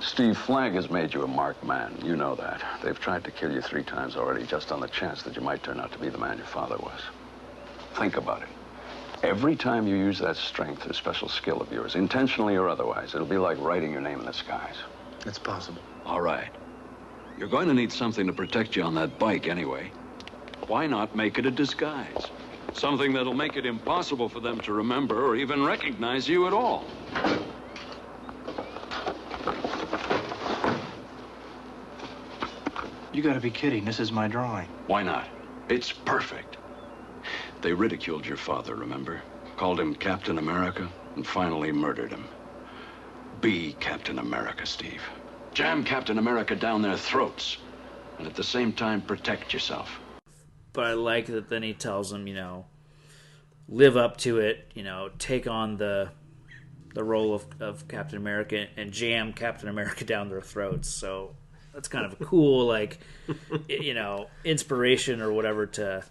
Steve, Flag has made you a marked man. You know that. They've tried to kill you 3 times already just on the chance that you might turn out to be the man your father was. Think about it. Every time you use that strength or special skill of yours, intentionally or otherwise, it'll be like writing your name in the skies. It's possible. All right. You're going to need something to protect you on that bike anyway. Why not make it a disguise? Something that'll make it impossible for them to remember or even recognize you at all. You gotta be kidding. This is my drawing. Why not? It's perfect. They ridiculed your father, remember? Called him Captain America and finally murdered him. Be Captain America, Steve. Jam Captain America down their throats and at the same time protect yourself. But I like that then he tells them, live up to it, take on the role of Captain America and jam Captain America down their throats. So that's kind of a cool, inspiration or whatever to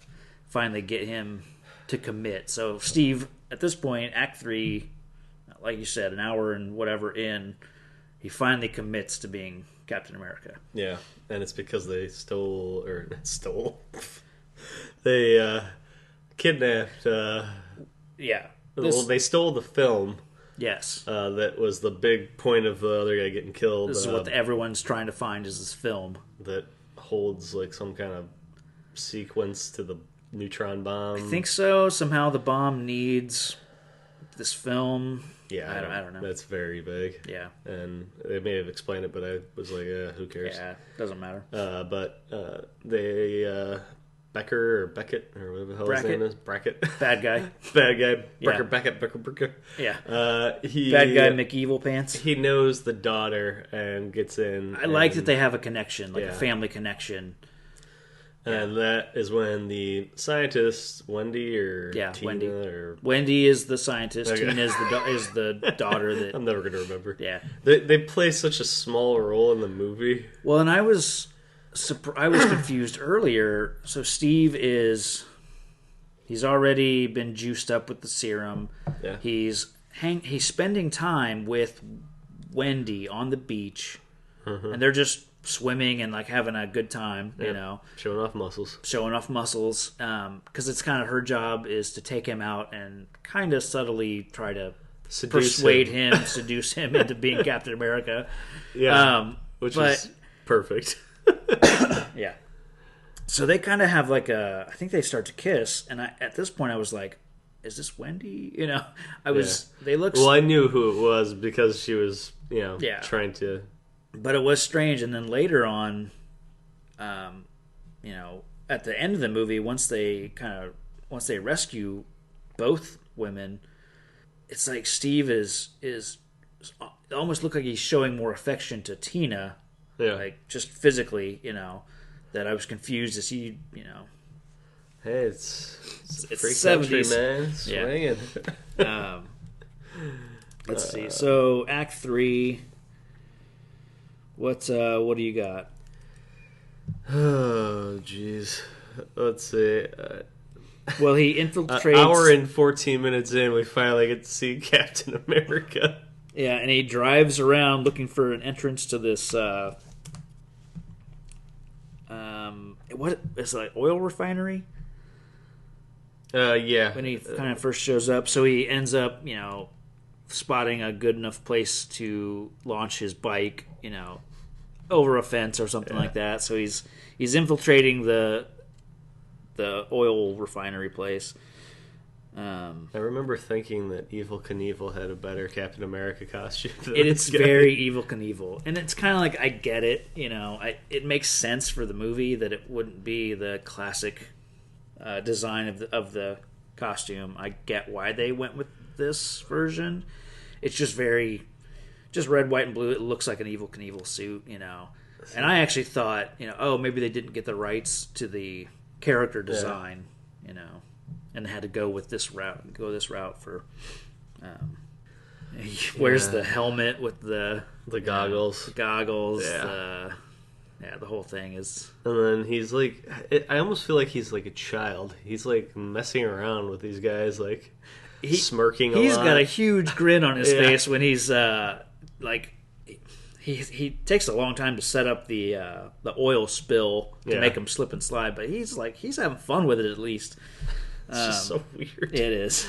finally get him to commit. So Steve, at this point, Act 3, like you said, an hour and whatever in, he finally commits to being Captain America. Yeah, and it's because they they kidnapped. They stole the film. Yes. That was the big point of the other guy getting killed. This is what everyone's trying to find, is this film. That holds like some kind of sequence to the neutron bomb. I think so. Somehow the bomb needs this film. Yeah, I don't know. That's very vague. Yeah. And they may have explained it, but I was like, who cares? Yeah, doesn't matter. But they... Becker or Beckett or whatever the hell his name is. Brackett. Bad guy. Bad guy. Yeah. Becker. Yeah. Bad guy McEvil Pants. He knows the daughter and gets in. I like that they have a connection, a family connection. And that is when the scientist, Wendy or Tina Wendy. or... Wendy is the scientist. Okay. Tina is the daughter that... I'm never going to remember. Yeah. They play such a small role in the movie. Well, and I was confused earlier. So Steve he's already been juiced up with the serum. Yeah. He's spending time with Wendy on the beach, and they're just swimming and having a good time. Showing off muscles. Because it's kind of her job is to take him out and seduce him into being Captain America. Yeah, which is perfect. Yeah. So they kind of have I think they start to kiss, and at this point I was like, is this Wendy? You know, I was. They look. Well, I knew who it was because she was, trying to. But it was strange, and then later on, at the end of the movie, once they rescue both women, it's like Steve is it almost looked like he's showing more affection to Tina, like just physically, that I was confused to see, Hey, it's free 70s. country, man. Swinging. Let's see. So Act 3. What do you got? Oh, jeez. Let's see. Well, he infiltrates. An hour and 14 minutes in, we finally get to see Captain America. Yeah, and he drives around looking for an entrance to this. What is it, like oil refinery? Yeah. When he kind of first shows up, so he ends up, spotting a good enough place to launch his bike, over a fence or something like that. So he's infiltrating the oil refinery place. I remember thinking that Evel Knievel had a better Captain America costume than It's this guy. very Evel Knievel, and it's kind of like I get it. It makes sense for the movie that it wouldn't be the classic design of the costume. I get why they went with this version. It's just red, white, and blue. It looks like an Evel Knievel suit, And I actually thought, maybe they didn't get the rights to the character design, and they had to go with this route. For. He wears the helmet with the goggles. The whole thing is. And then he's like, I almost feel like he's like a child. He's like messing around with these guys, like smirking. He's lot. got a huge grin on his face when he's like. He takes a long time to set up the oil spill to make him slip and slide, but he's having fun with it at least. It's just so weird. It is.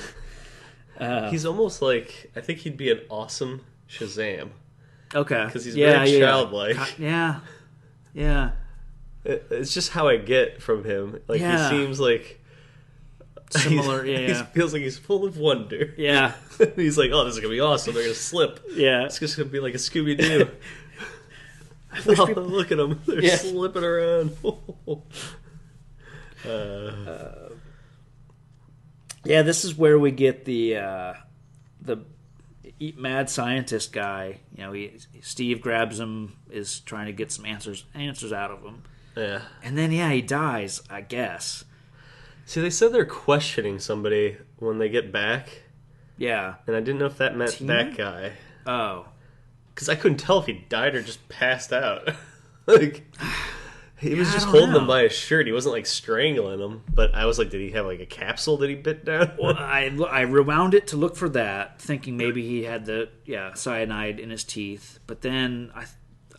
He's almost like, I think he'd be an awesome Shazam. Okay. Because he's very childlike. Yeah. It's just how I get from him. Like, he seems like... Similar, He feels like he's full of wonder. Yeah. He's like, oh, this is going to be awesome. They're going to slip. Yeah. It's just going to be like a Scooby-Doo. Look at them. They're slipping around. Yeah, this is where we get the mad scientist guy. Steve grabs him, is trying to get some answers out of him. Yeah. And then he dies, I guess. See, they said they're questioning somebody when they get back. Yeah. And I didn't know if that meant that guy. Oh. Because I couldn't tell if he died or just passed out. Like, he was just I don't holding know. them by his shirt. He wasn't, like, strangling them. But I was like, did he have, like, a capsule that he bit down? Well, I rewound it to look for that, thinking maybe he had the cyanide in his teeth. But then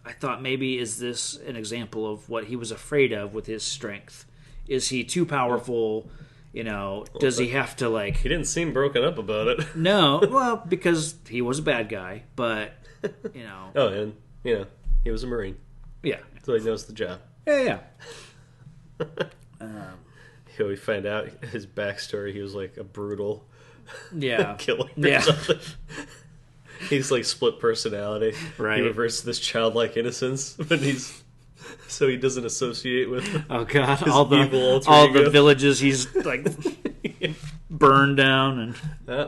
I thought maybe is this an example of what he was afraid of with his strength? Is he too powerful? Does he have to like... He didn't seem broken up about it. No, well, because he was a bad guy, but, Oh, and, he was a Marine. Yeah. So he knows the job. Yeah. We find out his backstory. He was like a brutal killer or something. He's like split personality. Right. He reverts to this childlike innocence, but so he doesn't associate with Oh god, his all evil alter the ego. villages he's like burned down and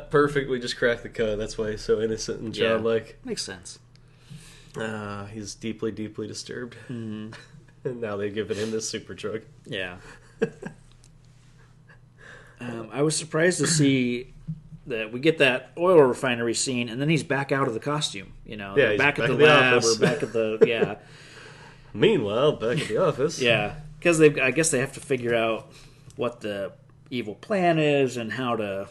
perfect. We just cracked the code. That's why he's so innocent and childlike. Makes sense. He's deeply, deeply disturbed. Mm-hmm. And now they've given him this super drug. Yeah. I was surprised to see that we get that oil refinery scene, and then he's back out of the costume. He's back at the lab office. or back at the Meanwhile, back at the office. Yeah, because I guess they have to figure out what the evil plan is and how to,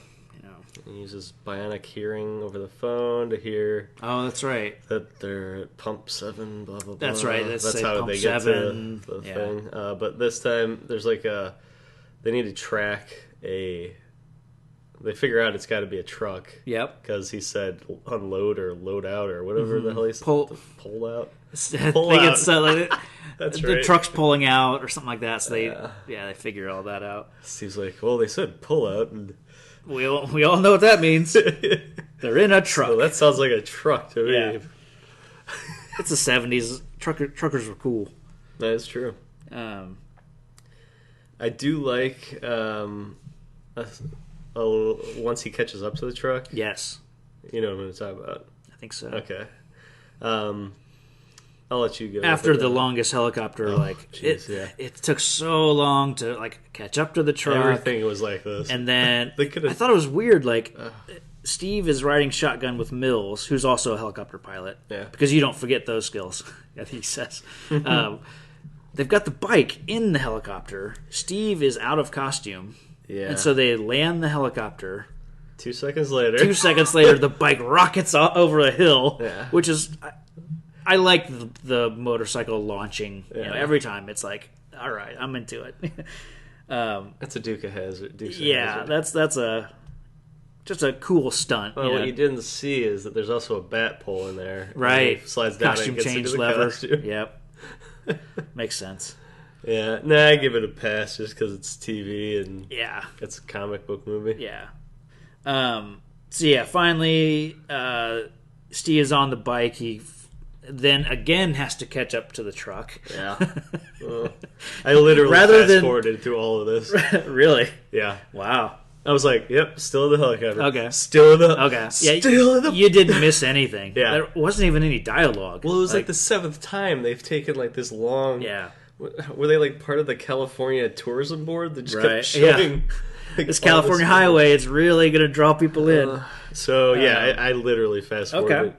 He uses bionic hearing over the phone to hear. Oh, that's right. That they're at pump 7, blah, blah, blah. That's right. That's how pump they 7. get to the thing. But this time, there's like they need to track they figure out it's got to be a truck. Yep. Because he said unload or load out or whatever the hell he said. Pull out. Pull out. That's the right. truck's pulling out or something like that. So they figure all that out. Steve's like, well, they said pull out, and We all know what that means. They're in a truck. Well, that sounds like a truck to me. Yeah. It's the 70s. Truckers were cool. That is true. I do like once he catches up to the truck. Yes. You know what I'm going to talk about. I think so. Okay. I'll let you go. After the longest helicopter, it took so long to catch up to the truck. Everything was like this. And then I thought it was weird. Steve is riding shotgun with Mills, who's also a helicopter pilot. Yeah. Because you don't forget those skills, I think he says. They've got the bike in the helicopter. Steve is out of costume. Yeah. And so they land the helicopter. 2 seconds later. 2 seconds later, the bike rockets over a hill, which is... I like the motorcycle launching. Yeah. Every time it's like, all right, I'm into it. That's a Duke of Hazard. That's just a cool stunt. Well, what you didn't see is that there's also a bat pole in there. Right. He slides down costume and gets change into the lever. costume. Yep. Makes sense. Yeah. Nah, I give it a pass just because it's TV and it's a comic book movie. Yeah. So finally, Steve is on the bike. He then again has to catch up to the truck. Yeah. I literally fast-forwarded through all of this. Really? Yeah. Wow. I was like, yep, still in the helicopter. Okay. Still in the... Okay. Still in the... You didn't miss anything. Yeah. There wasn't even any dialogue. Well, it was like the 7th time they've taken this long... Yeah. Were they part of the California tourism board that just right. kept showing... Yeah. This California highway, it's really going to draw people in. I literally fast-forwarded. Okay.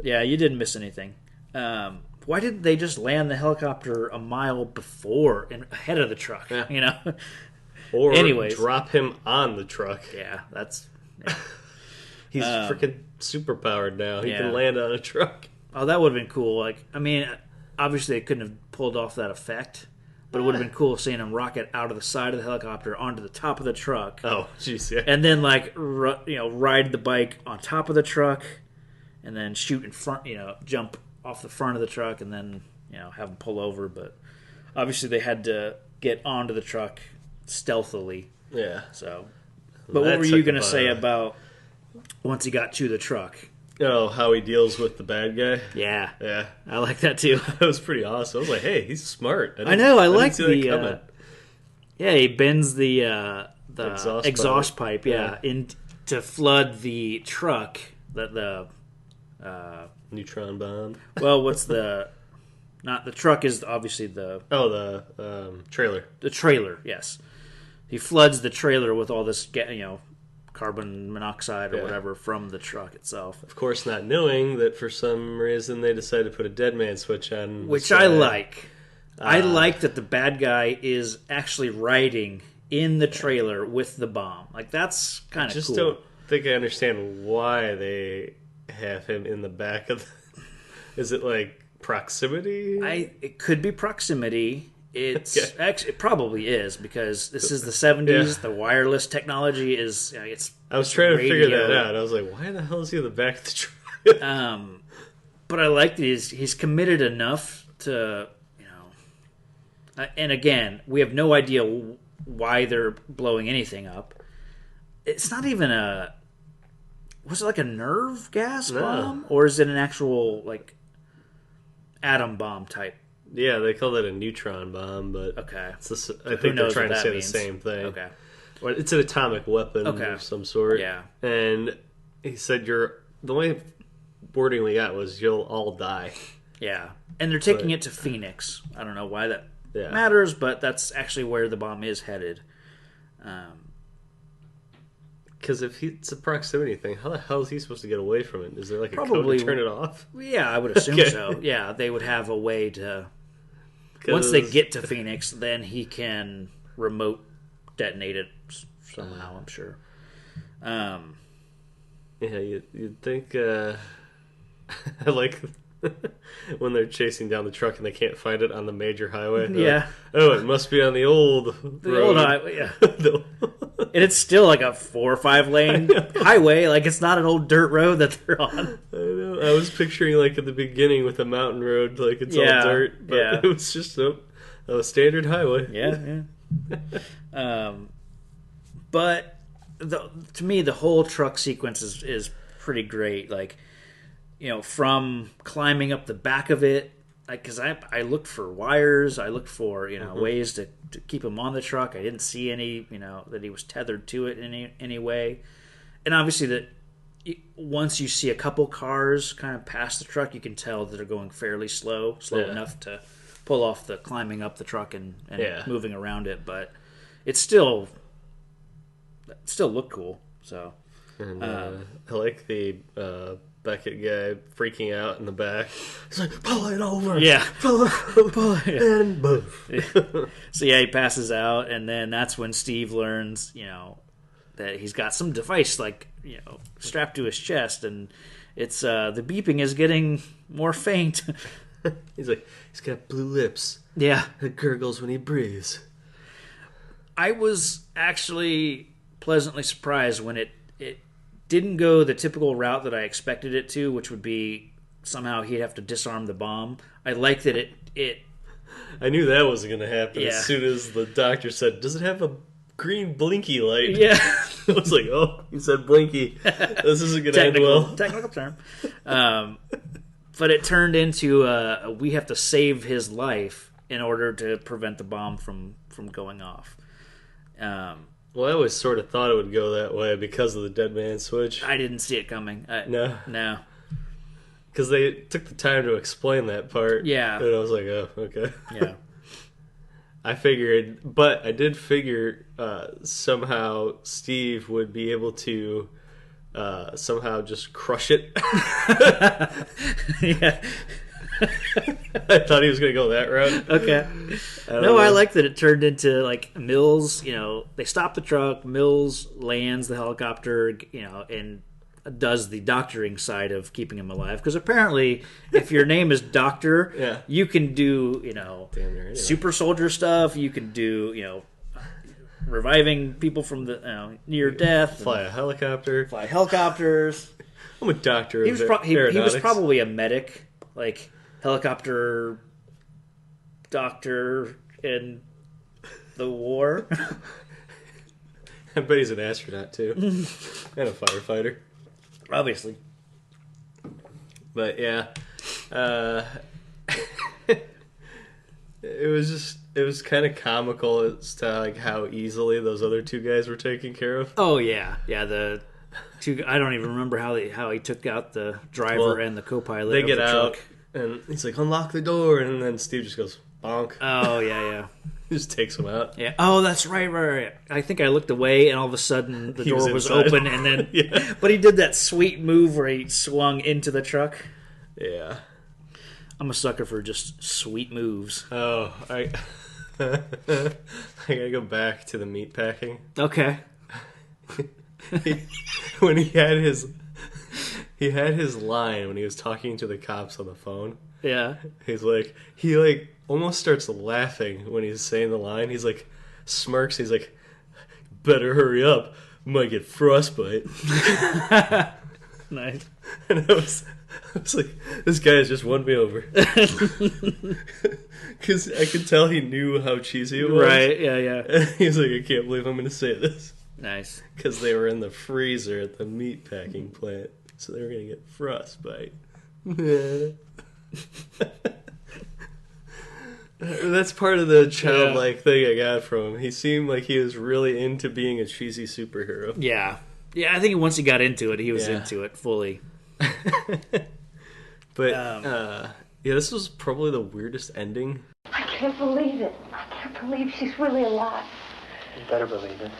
Yeah, you didn't miss anything. Why didn't they just land the helicopter a mile before and ahead of the truck? Yeah. Or drop him on the truck. Yeah, that's... Yeah. He's freaking superpowered now. He can land on a truck. Oh, that would have been cool. Obviously they couldn't have pulled off that effect, but it would have been cool seeing him rocket out of the side of the helicopter onto the top of the truck. Oh, jeez, yeah. And then, ride the bike on top of the truck, and then shoot in front, jump off the front of the truck, and then, have him pull over. But obviously they had to get onto the truck stealthily. Yeah. So, but what were you going to say about once he got to the truck? Oh, how he deals with the bad guy? Yeah. Yeah. I like that too. That was pretty awesome. I was like, hey, he's smart. I know, I like the... he bends the exhaust pipe in to flood the truck. The neutron bomb. Well, what's the... Not the truck is obviously the... Oh, the trailer. The trailer, yes. He floods the trailer with all this, carbon monoxide or whatever from the truck itself. Of course, not knowing that for some reason they decided to put a dead man switch on. Which I like. I like that the bad guy is actually riding in the trailer with the bomb. That's kind of cool. I just don't think I understand why they have him in the back of the... Is it proximity? It could be proximity. Actually, it probably is, because this is the 70s. The wireless technology is... I was trying to figure that out. I was like, why the hell is he in the back of the truck? But I like that he's committed enough to... and again, we have no idea why they're blowing anything up. It's not even a... Was it a nerve gas bomb? Or is it an actual, atom bomb type? Yeah, they call that a neutron bomb, but okay. I think they're trying to say the same thing. Okay. Or it's an atomic weapon of some sort. Yeah. And he said the only wording we got was you'll all die. Yeah. And they're taking it to Phoenix. I don't know why that matters, but that's actually where the bomb is headed. Because if it's a proximity thing, how the hell is he supposed to get away from it? Is there a Probably, code to turn it off? Yeah, I would assume so. Yeah, they would have a way to... Once they get to Phoenix, then he can remote detonate it somehow, I'm sure. Yeah, you'd think... I like when they're chasing down the truck and they can't find it on the major highway. Yeah. It must be on the old road. The old highway, yeah. And it's still a 4 or 5 lane highway. It's not an old dirt road that they're on. I know. I was picturing at the beginning with a mountain road, it's all dirt. But it was just a standard highway. Yeah, yeah. But to me, the whole truck sequence is pretty great. Like, from climbing up the back of it, because I looked for wires, I looked for ways to keep him on the truck. I didn't see any that he was tethered to it in any way, and obviously that once you see a couple cars kind of past the truck, you can tell that they're going fairly slow enough to pull off the climbing up the truck and moving around it, but it still looked cool. So, and I like the Beckett guy freaking out in the back. He's like, pull it over. Yeah. Pull it. And boom. So, he passes out, and then that's when Steve learns, that he's got some device, strapped to his chest, and it's the beeping is getting more faint. He's like, he's got blue lips. Yeah. It gurgles when he breathes. I was actually pleasantly surprised when it didn't go the typical route that I expected it to, which would be somehow he'd have to disarm the bomb. I like that it I knew that wasn't going to happen Yeah. as soon as the doctor said, does it have a green blinky light? Yeah. I was like, oh, he said blinky. This isn't going to end well. Technical term. But it turned into we have to save his life in order to prevent the bomb from going off. Well, I always sort of thought it would go that way because of the dead man switch. I didn't see it coming. No. Because they took the time to explain that part. Yeah. And I was like, oh, okay. Yeah. I did figure somehow Steve would be able to somehow just crush it. Yeah. I thought he was going to go that route. Okay. I like that it turned into Mills. They stop the truck. Mills lands the helicopter. And does the doctoring side of keeping him alive. Because apparently, if your name is Doctor, Yeah. you can do anyway. super soldier stuff. You can do reviving people from the near death. Fly helicopters. I'm a doctor. He was probably a medic, helicopter doctor in the war. I bet he's an astronaut too, and a firefighter, obviously. But yeah, it was kind of comical as to how easily those other two guys were taken care of. Oh yeah, the two. I don't even remember how he took out the driver and the co-pilot. They of get the out, truck. and he's like, "Unlock the door," and then Steve just goes, "Bonk." Oh yeah. He just takes him out. Yeah. Oh, that's right. I think I looked away, and all of a sudden the door was inside. open, and then. Yeah. But he did that sweet move where he swung into the truck. Yeah. I'm a sucker for just sweet moves. Oh, I gotta go back to the meat packing. Okay. When he had his line when he was talking to the cops on the phone. Yeah. He almost starts laughing when he's saying the line. He's like smirks. He's like, "Better hurry up, might get frostbite." Nice. And I was like, this guy has just won me over. Because I could tell he knew how cheesy it was. Right. Yeah. And he's like, I can't believe I'm going to say this. Nice. Because they were in the freezer at the meat packing plant, so they were going to get frostbite. That's part of the childlike thing I got from him. He seemed like he was really into being a cheesy superhero. Yeah. I think once he got into it, he was into it fully. But this was probably the weirdest ending. I can't believe it. I can't believe she's really alive. You better believe it.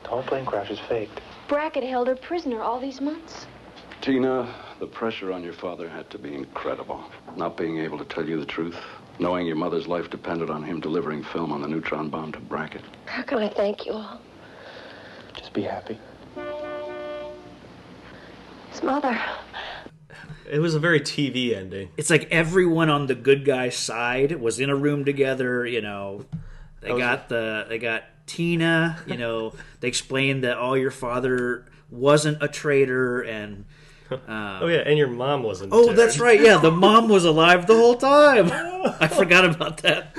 The whole plane crash is faked. Brackett held her prisoner all these months. Tina, the pressure on your father had to be incredible. Not being able to tell you the truth, knowing your mother's life depended on him delivering film on the neutron bomb to Brackett. How can I thank you all? Just be happy. His mother. It was a very TV ending. It's like everyone on the good guy's side was in a room together. They got Tina. They explained that your father wasn't a traitor, and and your mom wasn't. Oh, that's right. Yeah, the mom was alive the whole time. I forgot about that.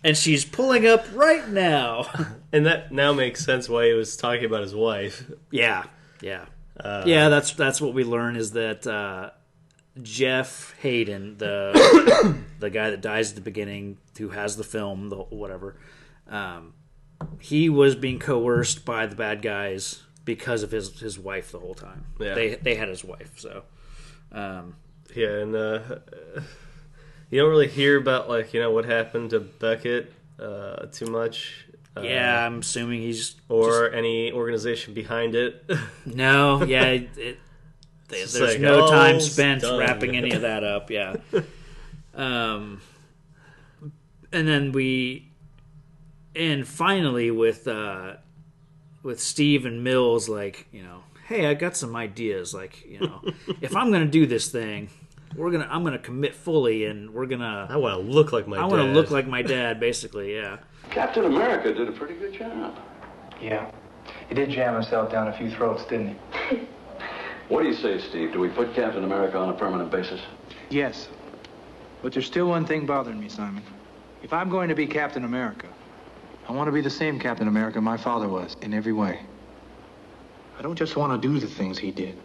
And she's pulling up right now. And that now makes sense why he was talking about his wife. Yeah. That's what we learn is that Jeff Hayden, the guy that dies at the beginning, who has the film, the whatever, he was being coerced by the bad guys because of his wife the whole time. Yeah. They had his wife, so. And you don't really hear about what happened to Beckett too much. I'm assuming he's any organization behind it. No, there's like, no time spent done. wrapping any of that up. Yeah, and then finally with Steve and Mills, hey, I got some ideas. If I'm gonna do this thing, I'm gonna commit fully, and I want to look like my dad. I want to look like my dad, basically. Yeah. Captain America did a pretty good job. Yeah. He did jam himself down a few throats, didn't he? What do you say, Steve? Do we put Captain America on a permanent basis? Yes. But there's still one thing bothering me, Simon. If I'm going to be Captain America, I want to be the same Captain America my father was, in every way. I don't just want to do the things he did.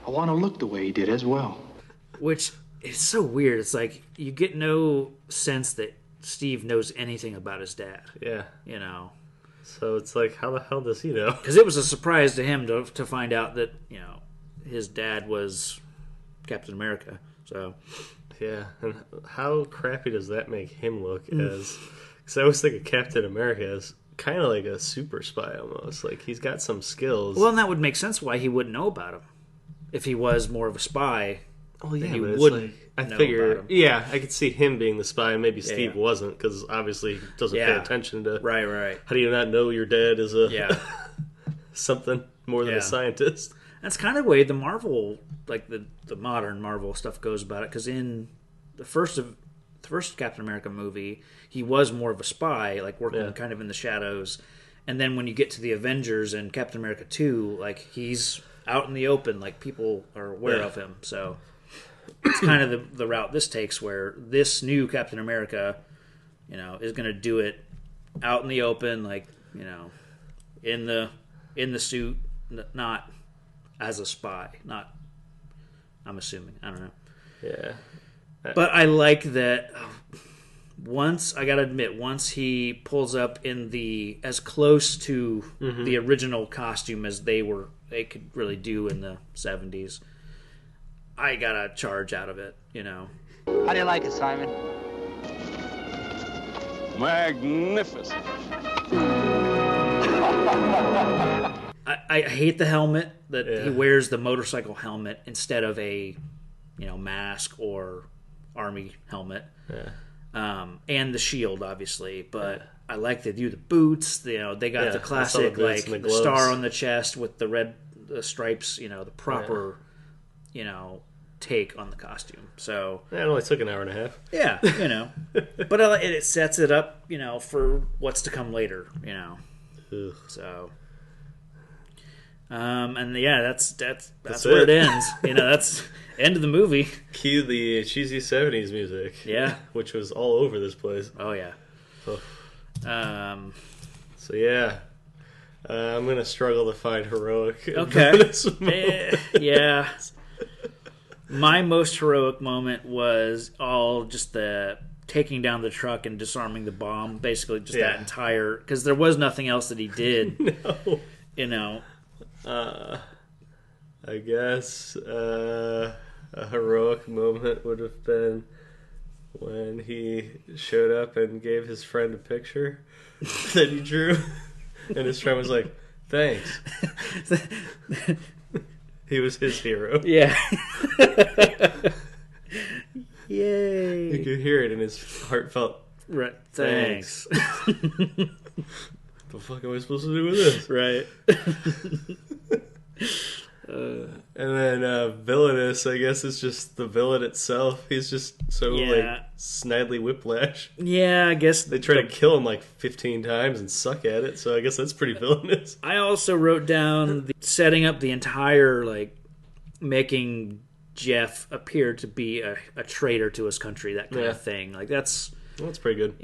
I want to look the way he did as well. Which is so weird. It's like you get no sense that Steve knows anything about his dad. Yeah. So it's like, how the hell does he know? Because it was a surprise to him to find out that, his dad was Captain America. So. Yeah. And how crappy does that make him look as... Because I always think of Captain America as kind of like a super spy almost. Like, he's got some skills. Well, and that would make sense why he wouldn't know about him. If he was more of a spy... Oh yeah, he but wouldn't. I figure, I could see him being the spy, and maybe Steve Yeah. wasn't, because obviously he doesn't pay attention to. Right. How do you not know your dad is a something more than a scientist? That's kind of the way the Marvel, the modern Marvel stuff goes about it. Because in the first Captain America movie, he was more of a spy, working kind of in the shadows. And then when you get to the Avengers and Captain America 2, he's out in the open, people are aware of him. So. It's kind of the route this takes, where this new Captain America, is going to do it out in the open, in the suit, not as a spy. Not, I'm assuming. I don't know. Yeah. But I like that. I gotta admit, once he pulls up in as close to the original costume as they could really do in the 70s. I got a charge out of it, How do you like it, Simon? Magnificent. I hate the helmet that he wears, the motorcycle helmet, instead of a, mask or army helmet. Yeah. And the shield, obviously, but I like they do the boots. They got the classic the star on the chest with the red stripes. The proper, take on the costume. So it only took an hour and a half. Yeah, but it sets it up, for what's to come later. Ugh. So. And that's where it ends. That's end of the movie. Cue the cheesy 70s music. Yeah. Which was all over this place. Oh, yeah. So yeah. I'm going to struggle to find heroic. Okay. Yeah. My most heroic moment was all just the taking down the truck and disarming the bomb. Basically just that entire... Because there was nothing else that he did. No. I guess a heroic moment would have been when he showed up and gave his friend a picture that he drew, and his friend was like, "Thanks." He was his hero. Yeah. Yay! You could hear it in his heartfelt. Right. Thanks. What the fuck am I supposed to do with this? Right. And then villainous, I guess, is just the villain itself. He's just so snidely whiplash. Yeah, I guess they try to kill him 15 times and suck at it. So I guess that's pretty villainous. I also wrote down setting up the entire making Jeff appear to be a traitor to his country, that kind of thing. That's pretty good.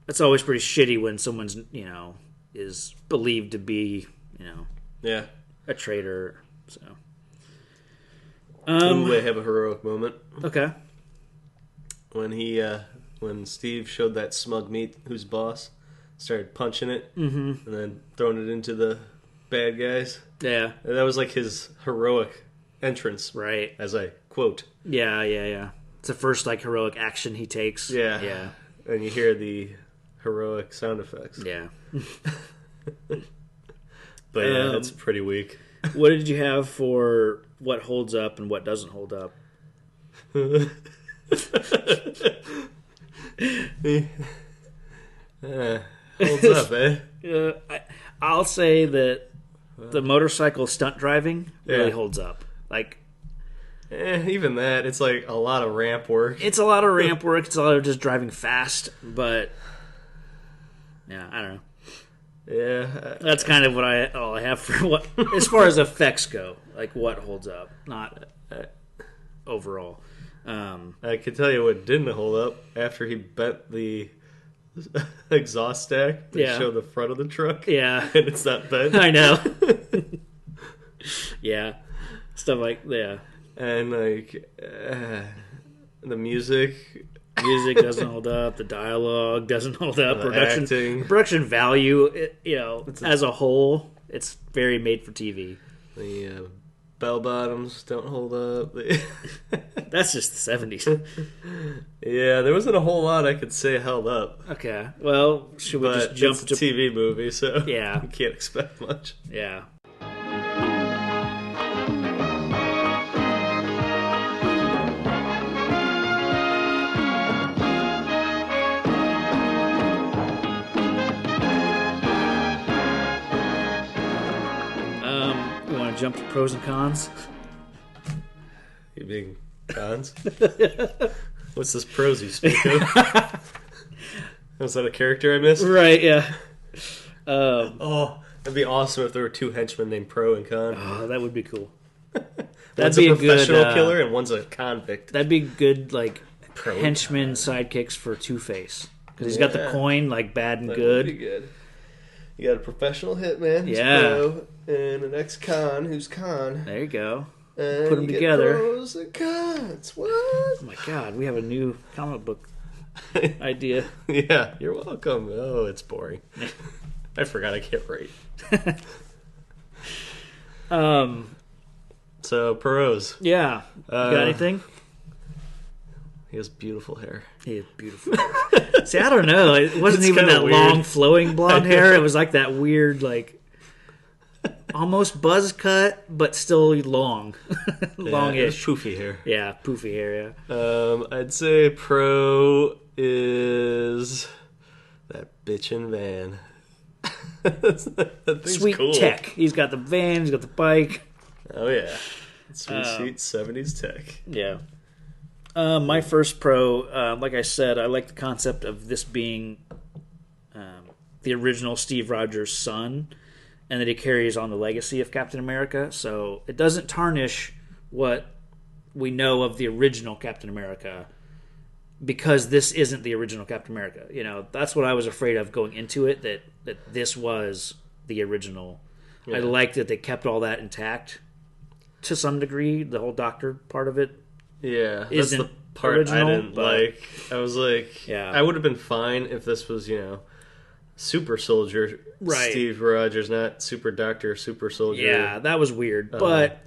It's always pretty shitty when someone's is believed to be, Yeah. a traitor. So, Ooh, I have a heroic moment. Okay. When Steve showed that smug meat who's boss, started punching it, and then throwing it into the bad guys. Yeah. And that was like his heroic entrance, Right. as I quote. Yeah. It's the first heroic action he takes. Yeah. And you hear the heroic sound effects. Yeah. But yeah, that's pretty weak. What did you have for what holds up and what doesn't hold up? Holds up, eh? I'll say that the motorcycle stunt driving really holds up. Even that, it's like a lot of ramp work. It's a lot of ramp work. It's a lot of just driving fast. But yeah, I don't know. Yeah, That's kind of all I have for what, as far as effects go. What holds up, not overall. I can tell you what didn't hold up after he bent the exhaust stack to show the front of the truck. Yeah, and it's not bent. I know. Yeah, stuff yeah, and the music doesn't hold up. The dialogue doesn't hold up. Production value, as a whole, it's very made for TV. The bell bottoms don't hold up. That's just the 70s. Yeah, there wasn't a whole lot I could say held up. Okay, well, should we just jump to a TV movie? So yeah, you can't expect much. Yeah. You want to jump to pros and cons? You being cons? What's this pros you speak of? Was that a character I missed? Right, yeah. That'd be awesome if there were two henchmen named Pro and Con. Oh, that would be cool. One's a professional killer and one's a convict. That'd be good, henchman sidekicks for Two-Face. Because he's got the coin, bad and good. Would be good. You got a professional hitman who's Pro and an ex-con who's Con. There you go. And put them together. Pros and cons. What? Oh my god, we have a new comic book idea. Yeah, you're welcome. Oh, it's boring. I forgot I can't write. So pros. Yeah. You got anything? He has beautiful hair. He is beautiful. See, I don't know. It wasn't even that weird. Long, flowing blonde hair. It was that weird, almost buzz cut, but still long. Longish. Poofy hair. Yeah, poofy hair, yeah. I'd say pro is that bitchin' van. that Sweet cool. tech. He's got the van, he's got the bike. Oh, yeah. Sweet 70s tech. Yeah. My first pro, like I said, I like the concept of this being the original Steve Rogers' son, and that he carries on the legacy of Captain America. So it doesn't tarnish what we know of the original Captain America, because this isn't the original Captain America. That's what I was afraid of going into it, that this was the original. Yeah. I liked that they kept all that intact to some degree. The whole doctor part of it. Yeah, that's the part original, I didn't like. I was like, I would have been fine if this was, Super Soldier, right? Steve Rogers, not Super Doctor, Super Soldier. Yeah, that was weird, but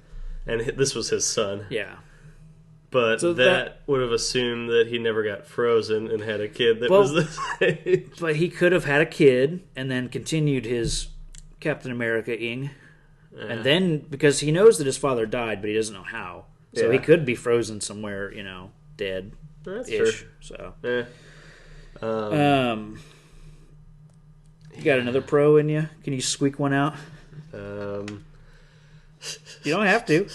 and this was his son. Yeah, but so that would have assumed that he never got frozen and had a kid that was this age. But he could have had a kid and then continued his Captain America-ing, and then because he knows that his father died, but he doesn't know how. So he could be frozen somewhere, dead. That's true. So, you got another pro in you? Can you squeak one out? You don't have to.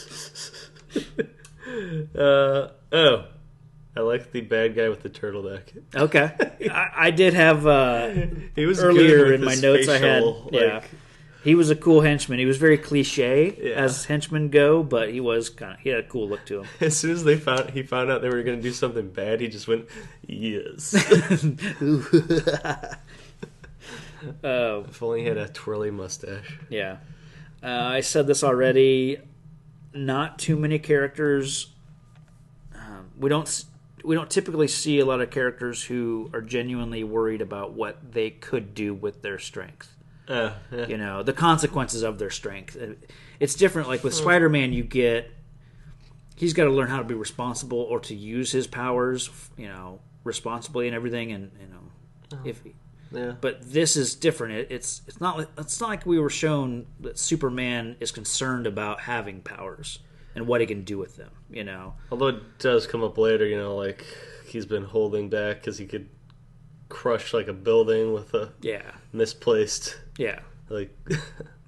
I like the bad guy with the turtleneck. Okay, I did have. He was earlier in my notes. I had He was a cool henchman. He was very cliche as henchmen go, but he had a cool look to him. As soon as he found out they were going to do something bad, he just went, yes. If only he had a twirly mustache. Yeah. I said this already. Not too many characters. We don't typically see a lot of characters who are genuinely worried about what they could do with their strength. Yeah. You know, the consequences of their strength. It's different. Like with Spider-Man, he's got to learn how to be responsible or to use his powers, you know, responsibly and everything. And but this is different. It's not like we were shown that Superman is concerned about having powers and what he can do with them. You know, although it does come up later, you know, like he's been holding back because he could crush like a building with a misplaced like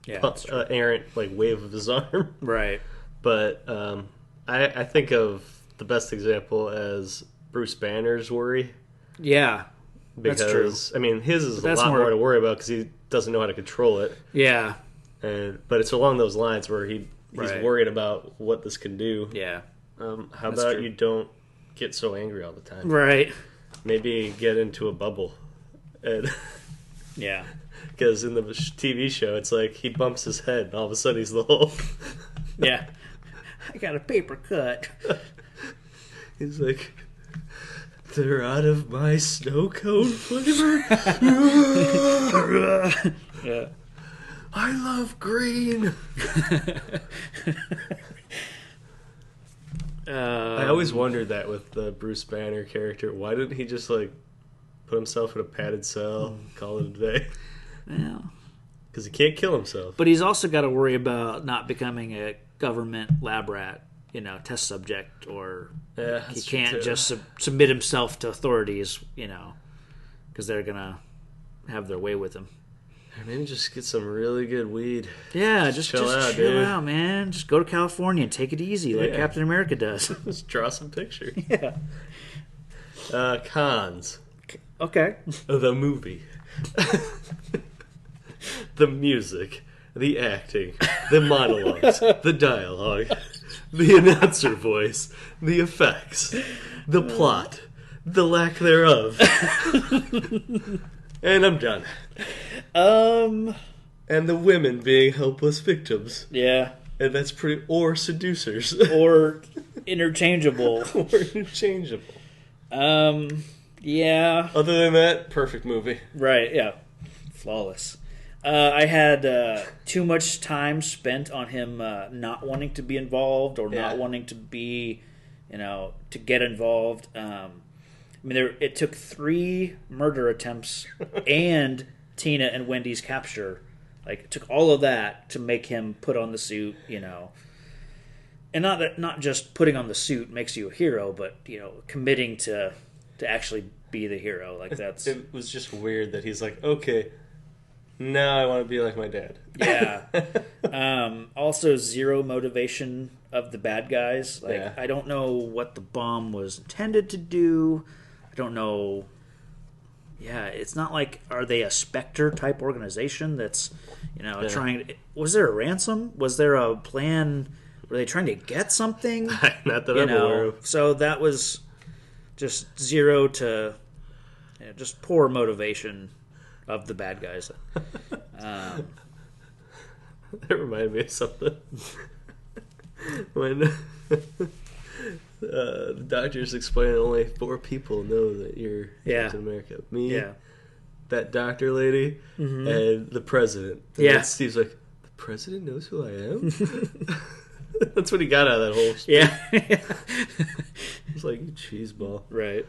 errant like wave of his arm. Right. But I think of the best example as Bruce Banner's worry. Yeah. Because, that's true. I mean, his is a lot more to worry about because he doesn't know how to control it. Yeah. But it's along those lines where he's worried about what this can do. Yeah. How about you don't get so angry all the time? Right. Maybe get into a bubble. And yeah. Because in the TV show, it's like he bumps his head and all of a sudden he's the Hulk. Yeah. I got a paper cut. He's like... They're out of my snow cone flavor. Yeah. I love green. I always wondered that with the Bruce Banner character. Why didn't he just like put himself in a padded cell, call it a day? Yeah. Because he can't kill himself. But he's also got to worry about not becoming a government lab rat, you know, test subject, or he can't just submit himself to authorities, you know, because they're gonna have their way with him. Or maybe just get some really good weed. Yeah, just chill out, man. Just go to California and take it easy, like Captain America does. Just draw some pictures. Yeah. Cons. Okay. The movie. The music. The acting. The monologues. The dialogue. The announcer voice, the effects, the plot, the lack thereof. And I'm done. And the women being helpless victims. Yeah. And that's pretty... Or seducers. Or interchangeable. Yeah. Other than that, perfect movie. Right, yeah. Flawless. I had too much time spent on him not wanting to be involved or not wanting to be, you know, to get involved. I mean, it took 3 murder attempts and Tina and Wendy's capture. Like, it took all of that to make him put on the suit, you know. And not just putting on the suit makes you a hero, but, you know, committing to actually be the hero. Like, that's... It was just weird that he's like, okay... Now I want to be like my dad. Yeah. Also, zero motivation of the bad guys. Like, I don't know what the bomb was intended to do. I don't know. Yeah, it's not like, are they a Spectre type organization that's, you know, trying to... Was there a ransom? Was there a plan? Were they trying to get something? Not that I'm aware of. So that was just zero to... just poor motivation of the bad guys. That reminded me of something. When the doctors explain only 4 people know that you're Captain America. Me, that doctor lady, and the president. And then Steve's like, the president knows who I am? That's what he got out of that whole speech. Yeah. It's like, you cheeseball. Right.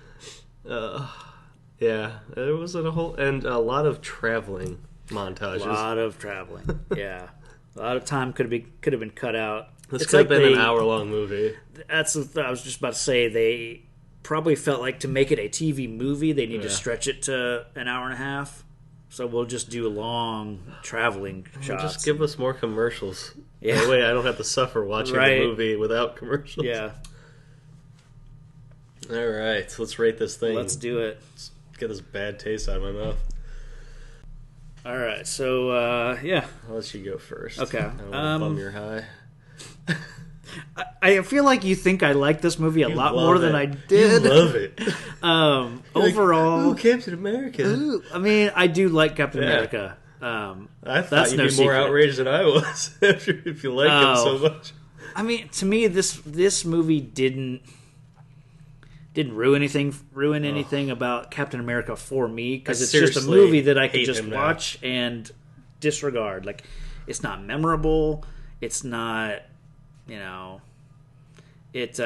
Yeah, there was a whole... And a lot of traveling montages. A lot of traveling, yeah. A lot of time could have been cut out. This could have been an hour-long movie. That's what I was just about to say. They probably felt like to make it a TV movie, they need to stretch it to an hour and a half. So we'll just do long traveling shots. Just give us more commercials. Yeah. That way I don't have to suffer watching the movie without commercials. Yeah. All right, so let's rate this thing. Let's do it. Let's get this bad taste out of my mouth. All right, so yeah. I'll let you go first. Okay. I don't want to bum your high. I feel like you think I like this movie a lot more than I You did. love it. Overall, Ooh, Captain America. I mean, I do like Captain Yeah. America. I thought That's you'd no be more secret. outraged than I was if you liked him so much. I mean, to me, this movie didn't ruin anything about Captain America for me, because it's just a seriously movie that I could hate just him now. watch and disregard. Like, it's not memorable. It's not, it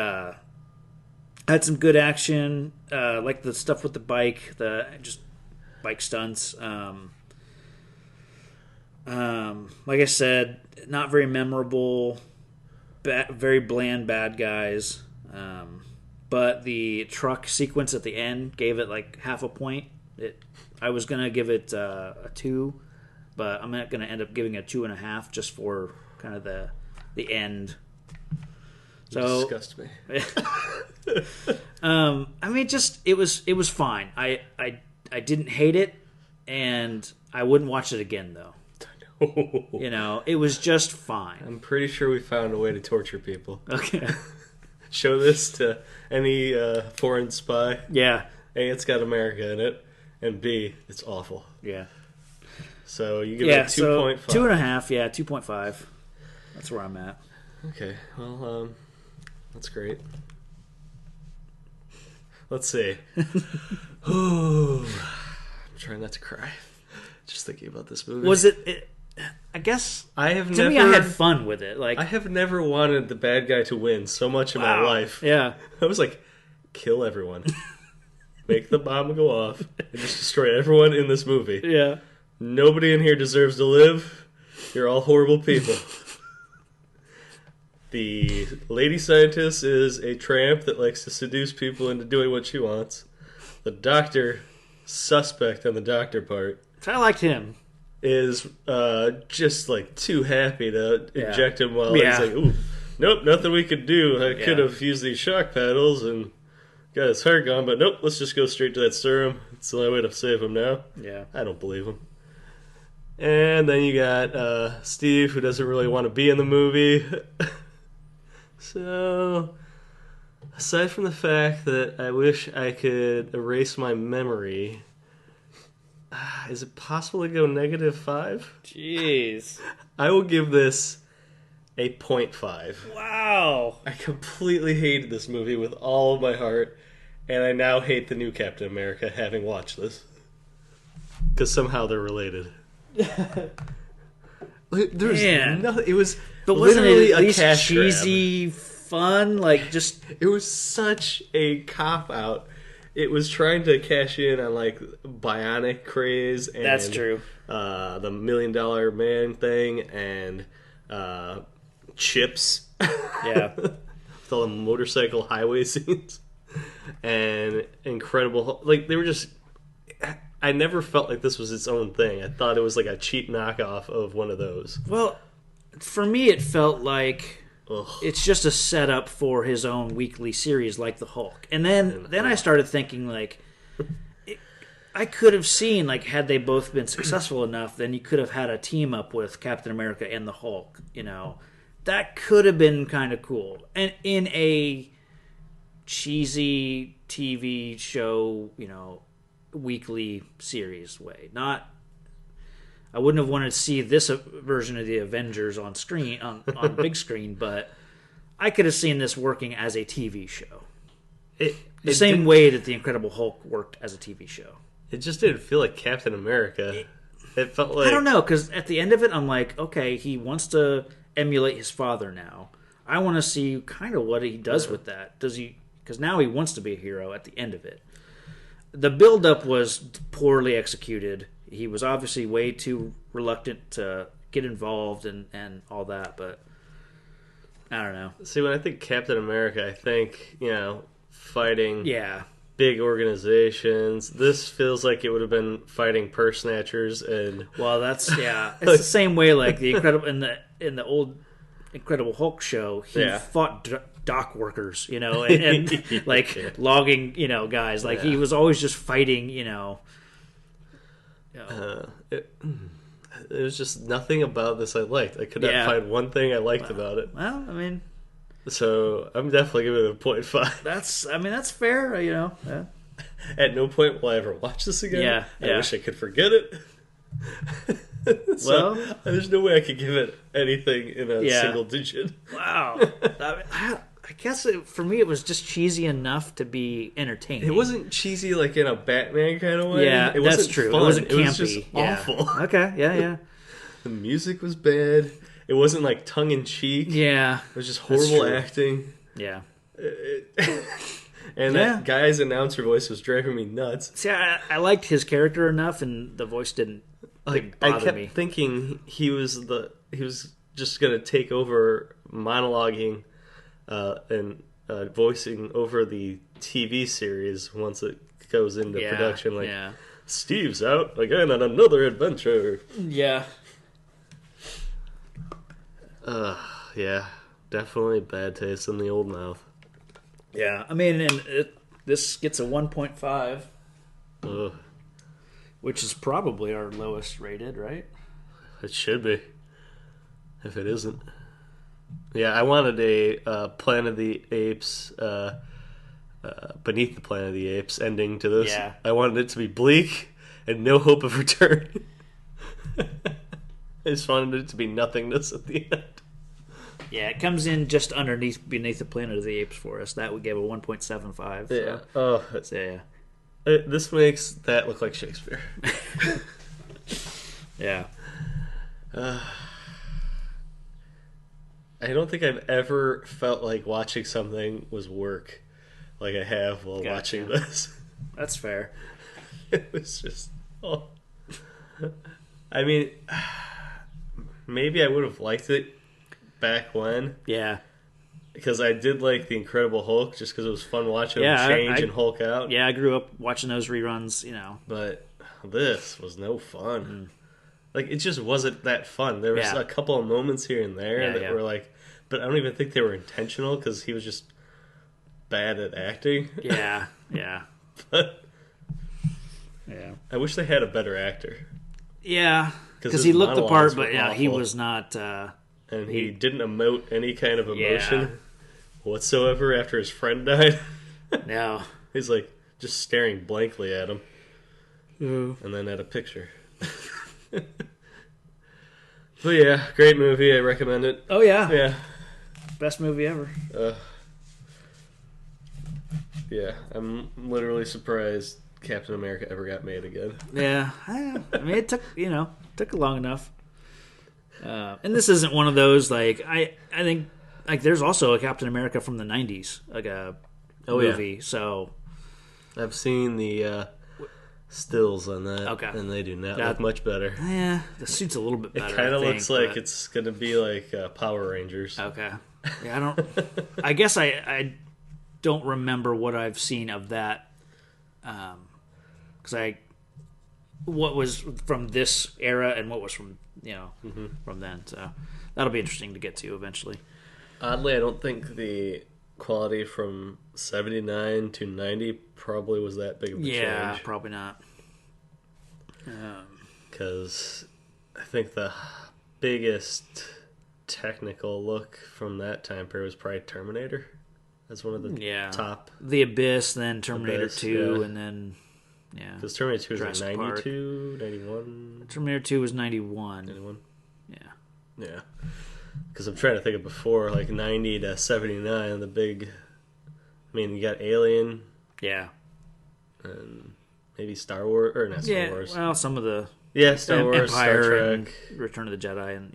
had some good action, like the stuff with the bike, the just bike stunts. Like I said, not very memorable. Very bland bad guys. But the truck sequence at the end gave it like half a point. I was gonna give it a 2, but I'm not gonna end up giving it a 2.5 just for kind of the end. So Disgust me. I mean, just it was fine. I didn't hate it, and I wouldn't watch it again though. It was just fine. I'm pretty sure we found a way to torture people. Okay. Show this to any foreign spy. Yeah. A, it's got America in it, and B, it's awful. Yeah. So you give it a 2.5. 2.5. Yeah, 2.5. That's where I'm at. Okay, well, that's great. Let's see. Ooh, I'm trying not to cry. Just thinking about this movie. Was it I guess I have to never. me, I had fun with it. Like, I have never wanted the bad guy to win so much in my life. Yeah. I was like, kill everyone, make the bomb go off, and just destroy everyone in this movie. Yeah. Nobody in here deserves to live. You're all horrible people. The lady scientist is a tramp that likes to seduce people into doing what she wants. The doctor, suspect on the doctor part, So I liked him. is just like too happy to inject him while Yeah. he's like, ooh, nope, nothing we could do. I Yeah. could have used these shock paddles and got his heart gone, but nope, let's just go straight to that serum. It's the only way to save him now. Yeah. I don't believe him. And then you got Steve, who doesn't really want to be in the movie. So, aside from the fact that I wish I could erase my memory, is it possible to go -5? Jeez. I will give this a 0.5. Wow. I completely hated this movie with all of my heart, and I now hate the new Captain America having watched this. Because somehow they're related. There's Man. nothing. It was But wasn't literally it at a least cash grab. cheesy fun? Like, just... It was such a cop out. It was trying to cash in on like bionic craze and That's true. The $1 Million Man thing and Chips. Yeah. With all the motorcycle highway scenes and incredible. Like they were just. I never felt like this was its own thing. I thought it was like a cheap knockoff of one of those. Well, for me, it felt like Ugh. it's just a setup for his own weekly series, like the Hulk. And then I started thinking, like, I could have seen, like, had they both been successful enough, then you could have had a team up with Captain America and the Hulk. That could have been kind of cool, and in a cheesy TV show, weekly series way. I wouldn't have wanted to see this version of the Avengers on screen on big screen, but I could have seen this working as a TV show. The same way that the Incredible Hulk worked as a TV show. It just didn't feel like Captain America. It felt like I don't know, because at the end of it, I'm like, okay, he wants to emulate his father now. I want to see kind of what he does with that. Does he? Because now he wants to be a hero at the end of it. The build-up was poorly executed. He was obviously way too reluctant to get involved and all that, but I don't know. See, when I think Captain America, I think, fighting Yeah. big organizations. This feels like it would have been fighting purse snatchers and Well, that's it's the same way like the Incredible in the old Incredible Hulk show. He fought dock workers, and like logging, guys. Like he was always just fighting, it was just nothing about this I liked. I could not find one thing I liked about it. Well, I mean, So I'm definitely giving it a 0.5. That's fair, you know. Yeah. At no point will I ever watch this again. Yeah, I yeah. wish I could forget it. So, there's no way I could give it anything in a single digit. Wow. I guess for me it was just cheesy enough to be entertaining. It wasn't cheesy like in a Batman kind of way. Yeah, it wasn't that's true. Fun. It wasn't campy. It was just awful. Okay, yeah. The music was bad. It wasn't like tongue in cheek. Yeah. It was just horrible acting. Yeah. And that guy's announcer voice was driving me nuts. See, I liked his character enough, and the voice didn't bother I kept me. thinking he was just gonna take over monologuing and voicing over the TV series once it goes into production. Like, Steve's out again on another adventure. Yeah. Yeah, definitely bad taste in the old mouth. Yeah, I mean, and this gets a 1.5, which is probably our lowest rated, right? It should be, if it isn't. Yeah, I wanted a Planet of the Apes, Beneath the Planet of the Apes ending to this. Yeah. I wanted it to be bleak and no hope of return. I just wanted it to be nothingness at the end. Yeah, it comes in just beneath the Planet of the Apes for us. That would give a 1.75. Yeah. So, yeah. This makes that look like Shakespeare. Yeah. I don't think I've ever felt like watching something was work like I have while watching this. That's fair. It was just... I mean, maybe I would have liked it back when. Yeah. Because I did like The Incredible Hulk, just because it was fun watching him change and Hulk out. Yeah, I grew up watching those reruns, you know. But this was no fun. Like, it just wasn't that fun. There was a couple of moments here and there that were like... But I don't even think they were intentional, because he was just bad at acting. Yeah. But... Yeah. I wish they had a better actor. Yeah, because he looked the part, but awful. he was not... and he didn't emote any kind of emotion whatsoever after his friend died. No. He's like just staring blankly at him. And then at a picture. But yeah, great movie. I recommend it. Oh, yeah. Yeah. Best movie ever. Yeah, I'm literally surprised Captain America ever got made again. Yeah. I mean, it took long enough. And this isn't one of those, like, I think, like, there's also a Captain America from the 90s, like a movie, yeah. So... I've seen the stills on that, and they do not look much better. Yeah, the suit's a little bit better, It kind of looks like it's going to be like Power Rangers. Okay. Yeah, I guess I don't remember what I've seen of that, because what was from this era and what was from from then. So that'll be interesting to get to eventually. Oddly, I don't think the quality from 79 to 90 probably was that big of a change. Yeah, probably not. Because I think the biggest technical look from that time period was probably Terminator. That's one of the top. The Abyss, then Terminator 2, yeah. and then... Yeah. Because Terminator 2 was Jurassic like 92, 91? Terminator 2 was 91. 91? Yeah. Yeah. Because I'm trying to think of before, like 90 to 79, the big... I mean, you got Alien. Yeah. And maybe Star Wars, or not Star Wars. Well, some of the... Yeah, Star Wars, Empire, Star Trek. and Return of the Jedi, and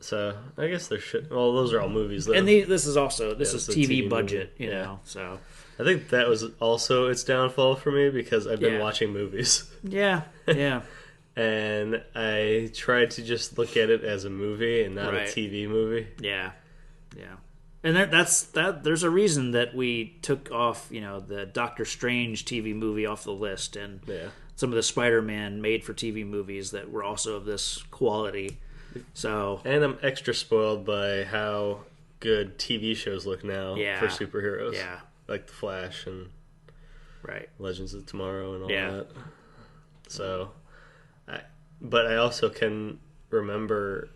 So, I guess there should... Well, those are all movies, though. And this is also... This is a TV budget, movie. you know, so... I think that was also its downfall for me, because I've been watching movies. Yeah. And I tried to just look at it as a movie and not a TV movie. Yeah. And there's a reason that we took off, the Doctor Strange TV movie off the list, and some of the Spider-Man made-for-TV movies that were also of this quality. So, and I'm extra spoiled by how good TV shows look now for superheroes. Yeah. Like The Flash and Legends of Tomorrow and all that. So, but I also can remember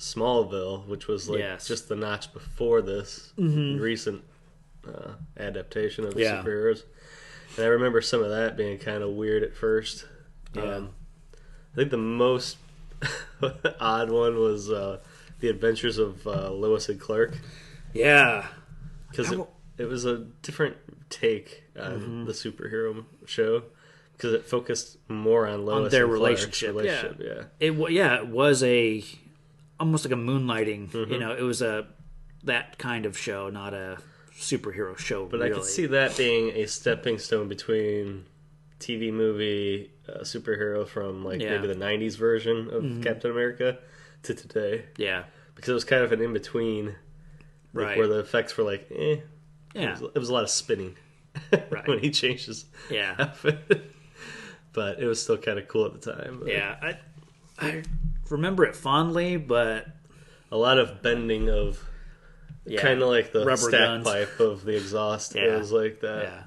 Smallville, which was like Yes. just the notch before this recent adaptation of superheroes. And I remember some of that being kind of weird at first. Yeah. I think the most odd one was The Adventures of Lois and Clark. Yeah. Because it was a different take on the superhero show. Because it focused more on Lois On their and Clark's relationship. Yeah. It was almost like a moonlighting. You know, it was that kind of show, not a superhero show. But really. I could see that being a stepping stone between TV movie superhero from like maybe the 90s version of Captain America to today. Yeah. Because it was kind of an in-between, like, Right. where the effects were like, Yeah. It was a lot of spinning Right. when he changed his Yeah. outfit. But it was still kind of cool at the time. But Yeah. I remember it fondly, but a lot of bending of kind of like the Rubber stack guns. pipe of the exhaust. Yeah. It was like that. yeah.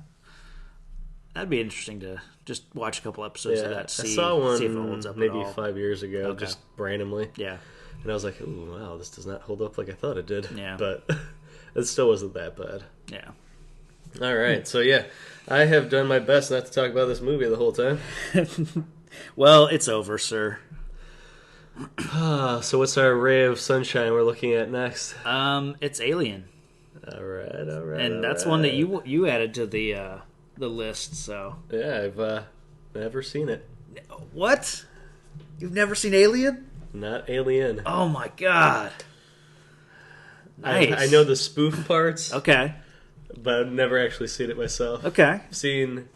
That'd be interesting to just watch a couple episodes of that. I saw one see if it holds up maybe at all. 5 years ago, Okay. just randomly. Yeah. And I was like, ooh, wow, this does not hold up like I thought it did. Yeah. But it still wasn't that bad. Yeah. All right, so yeah, I have done my best not to talk about this movie the whole time. Well, it's over, sir. So what's our ray of sunshine we're looking at next? It's Alien, All right. and that's one that you added to the list. So Yeah, I've never seen it. what? You've never seen Alien? Not Alien. Oh my god! Nice. I know the spoof parts, Okay. but I've never actually seen it myself. Okay. I've seen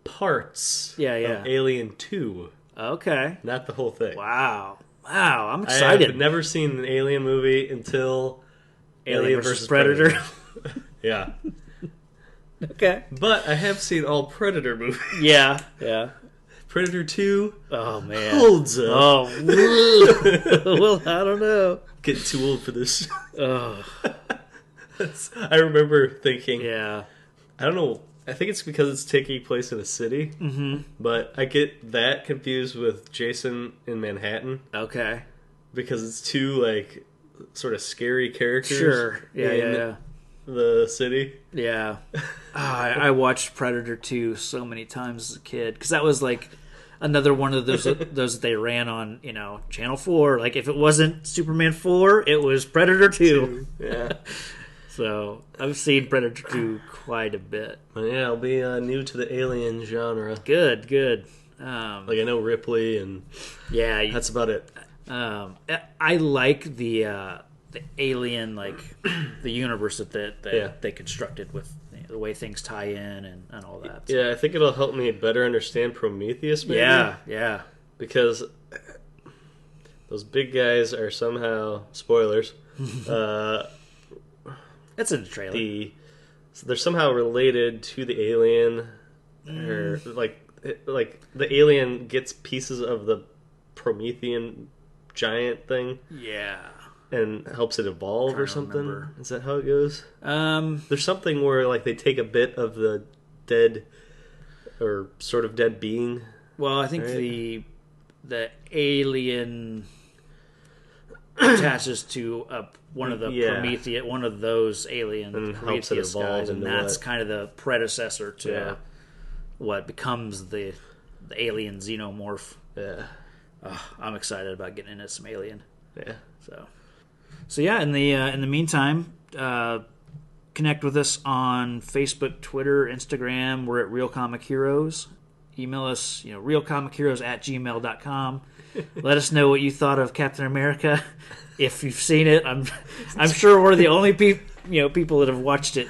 parts Yeah. of Alien 2, Okay. not the whole thing. Wow. I'm I excited. have never seen an Alien movie until Alien vs. Predator. Yeah. Okay. But I have seen all Predator movies. Yeah. Predator 2 Oh man. holds up. Oh. Well, I don't know. Getting too old for this. Oh. I remember thinking, Yeah. I don't know, I think it's because it's taking place in a city, but I get that confused with Jason in Manhattan Okay. because it's two, like, sort of scary characters Sure. Yeah. in Yeah. the city. Yeah. I watched Predator 2 so many times as a kid because that was like another one of those that they ran on, Channel 4. Like if it wasn't Superman 4, it was Predator 2. Yeah. So I've seen Predator 2 quite a bit. But yeah, I'll be new to the alien genre. Good. Like, I know Ripley, and Yeah. that's about it. I like the alien, like the universe that they constructed with the way things tie in and all that. So, Yeah, I think it'll help me better understand Prometheus, maybe. yeah. Because those big guys are somehow, spoilers, That's in the trailer. so they're somehow related to the alien, or like the alien gets pieces of the Promethean giant thing Yeah. and helps it evolve Trying or to something. remember. Is that how it goes? There's something where like they take a bit of the dead or sort of dead being. Well, I think Right. the alien attaches to one of the Prometheus, one of those alien And helps it Prometheus evolve guys, and into that's what? kind of the predecessor to Yeah. what becomes the alien xenomorph. Yeah. I'm excited about getting into some Alien. Yeah. So yeah. In the meantime, connect with us on Facebook, Twitter, Instagram. We're at Real Comic Heroes. Email us, realcomicheroes@gmail.com. Let us know what you thought of Captain America. If you've seen it, I'm sure we're the only people that have watched it.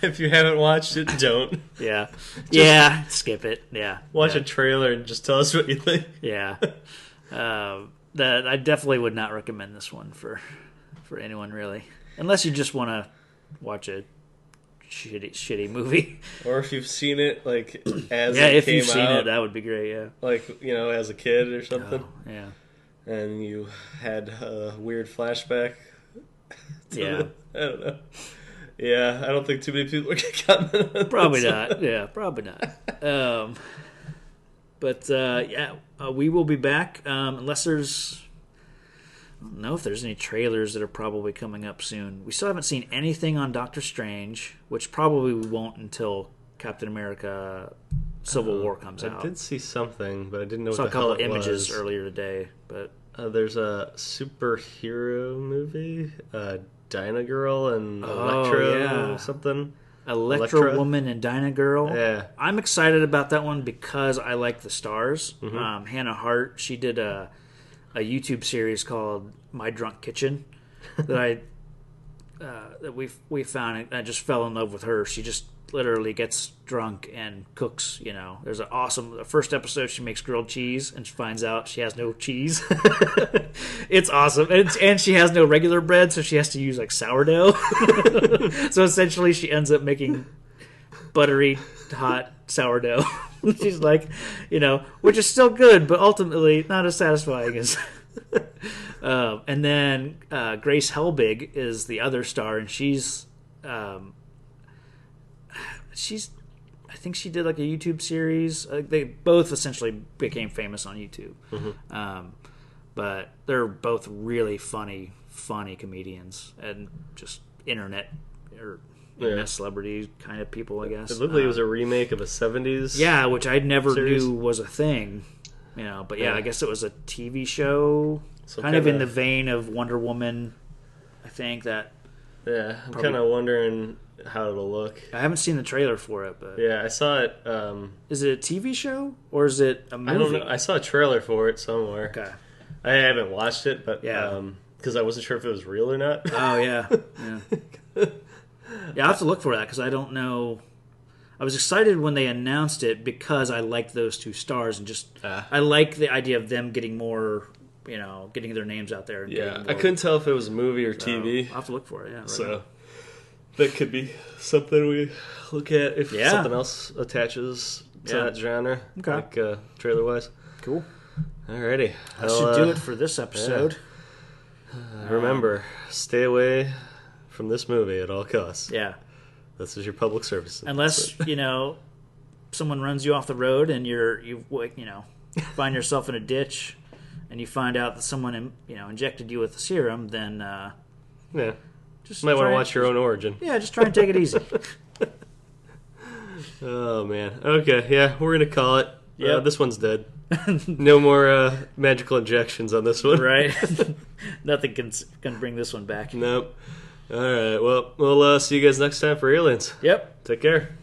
If you haven't watched it, don't. Skip it. Yeah, Watch a trailer and just tell us what you think. Yeah. That I definitely would not recommend this one for anyone really, unless you just want to watch a shitty movie. Or if you've seen it, like, as Yeah, it if came you've seen out, it, that would be great. Yeah. like, as a kid or something, Yeah. and you had a weird flashback. Yeah. I don't know. Yeah, I don't think too many people are going to comment on Probably this. not. Yeah, probably not. But we will be back unless there's don't know if there's any trailers that are probably coming up soon. We still haven't seen anything on Doctor Strange, which probably we won't until Captain America Civil War comes out. I did see something, but I didn't know Saw what the hell it a couple images was. earlier today, but There's a superhero movie, Dyna Girl and Electro something. Electra Woman and Dyna Girl. Yeah. I'm excited about that one because I like the stars. Mm-hmm. Hannah Hart, she did a YouTube series called My Drunk Kitchen that we found, and I just fell in love with her. She just literally gets drunk and cooks. There's the first episode, she makes grilled cheese and she finds out she has no cheese. It's awesome. And she has no regular bread, so she has to use like sourdough. So essentially she ends up making buttery hot sourdough. She's like, which is still good, but ultimately not as satisfying as and then Grace Helbig is the other star, and she's I think she did like a YouTube series. They both essentially became famous on YouTube. Mm-hmm. But they're both really funny comedians and just internet celebrity kind of people, I guess. It looked like it was a remake of a 70s. Yeah, which I never series. knew was a thing. But I guess it was a TV show, So kind of in the vein of Wonder Woman. I think that. Yeah, I'm kind of wondering how it'll look. I haven't seen the trailer for it, but yeah, I saw it. Is it a TV show or is it a movie? I don't know. I saw a trailer for it somewhere. Okay. I haven't watched it, but Yeah. because I wasn't sure if it was real or not. Oh yeah. Yeah, I'll have to look for that because I don't know. I was excited when they announced it because I liked those two stars and just I like the idea of them getting more, getting their names out there. And Yeah, I couldn't tell if it was a movie or TV. I'll have to look for it. Yeah, right So now. that could be something we look at if something else attaches to that genre, Okay. like trailer-wise. Cool. Alrighty. That should do it for this episode. Remember, stay away from this movie at all costs. Yeah. This is your public service. Unless, someone runs you off the road and you find yourself in a ditch and you find out that someone, injected you with the serum, then just might want try to watch your own origin. Yeah, just try and take it easy. Oh, man. Okay, yeah, we're going to call it. Yep. This one's dead. No more magical injections on this one. Right? Nothing can bring this one back. Nope. All right, well, we'll see you guys next time for Aliens. Yep. Take care.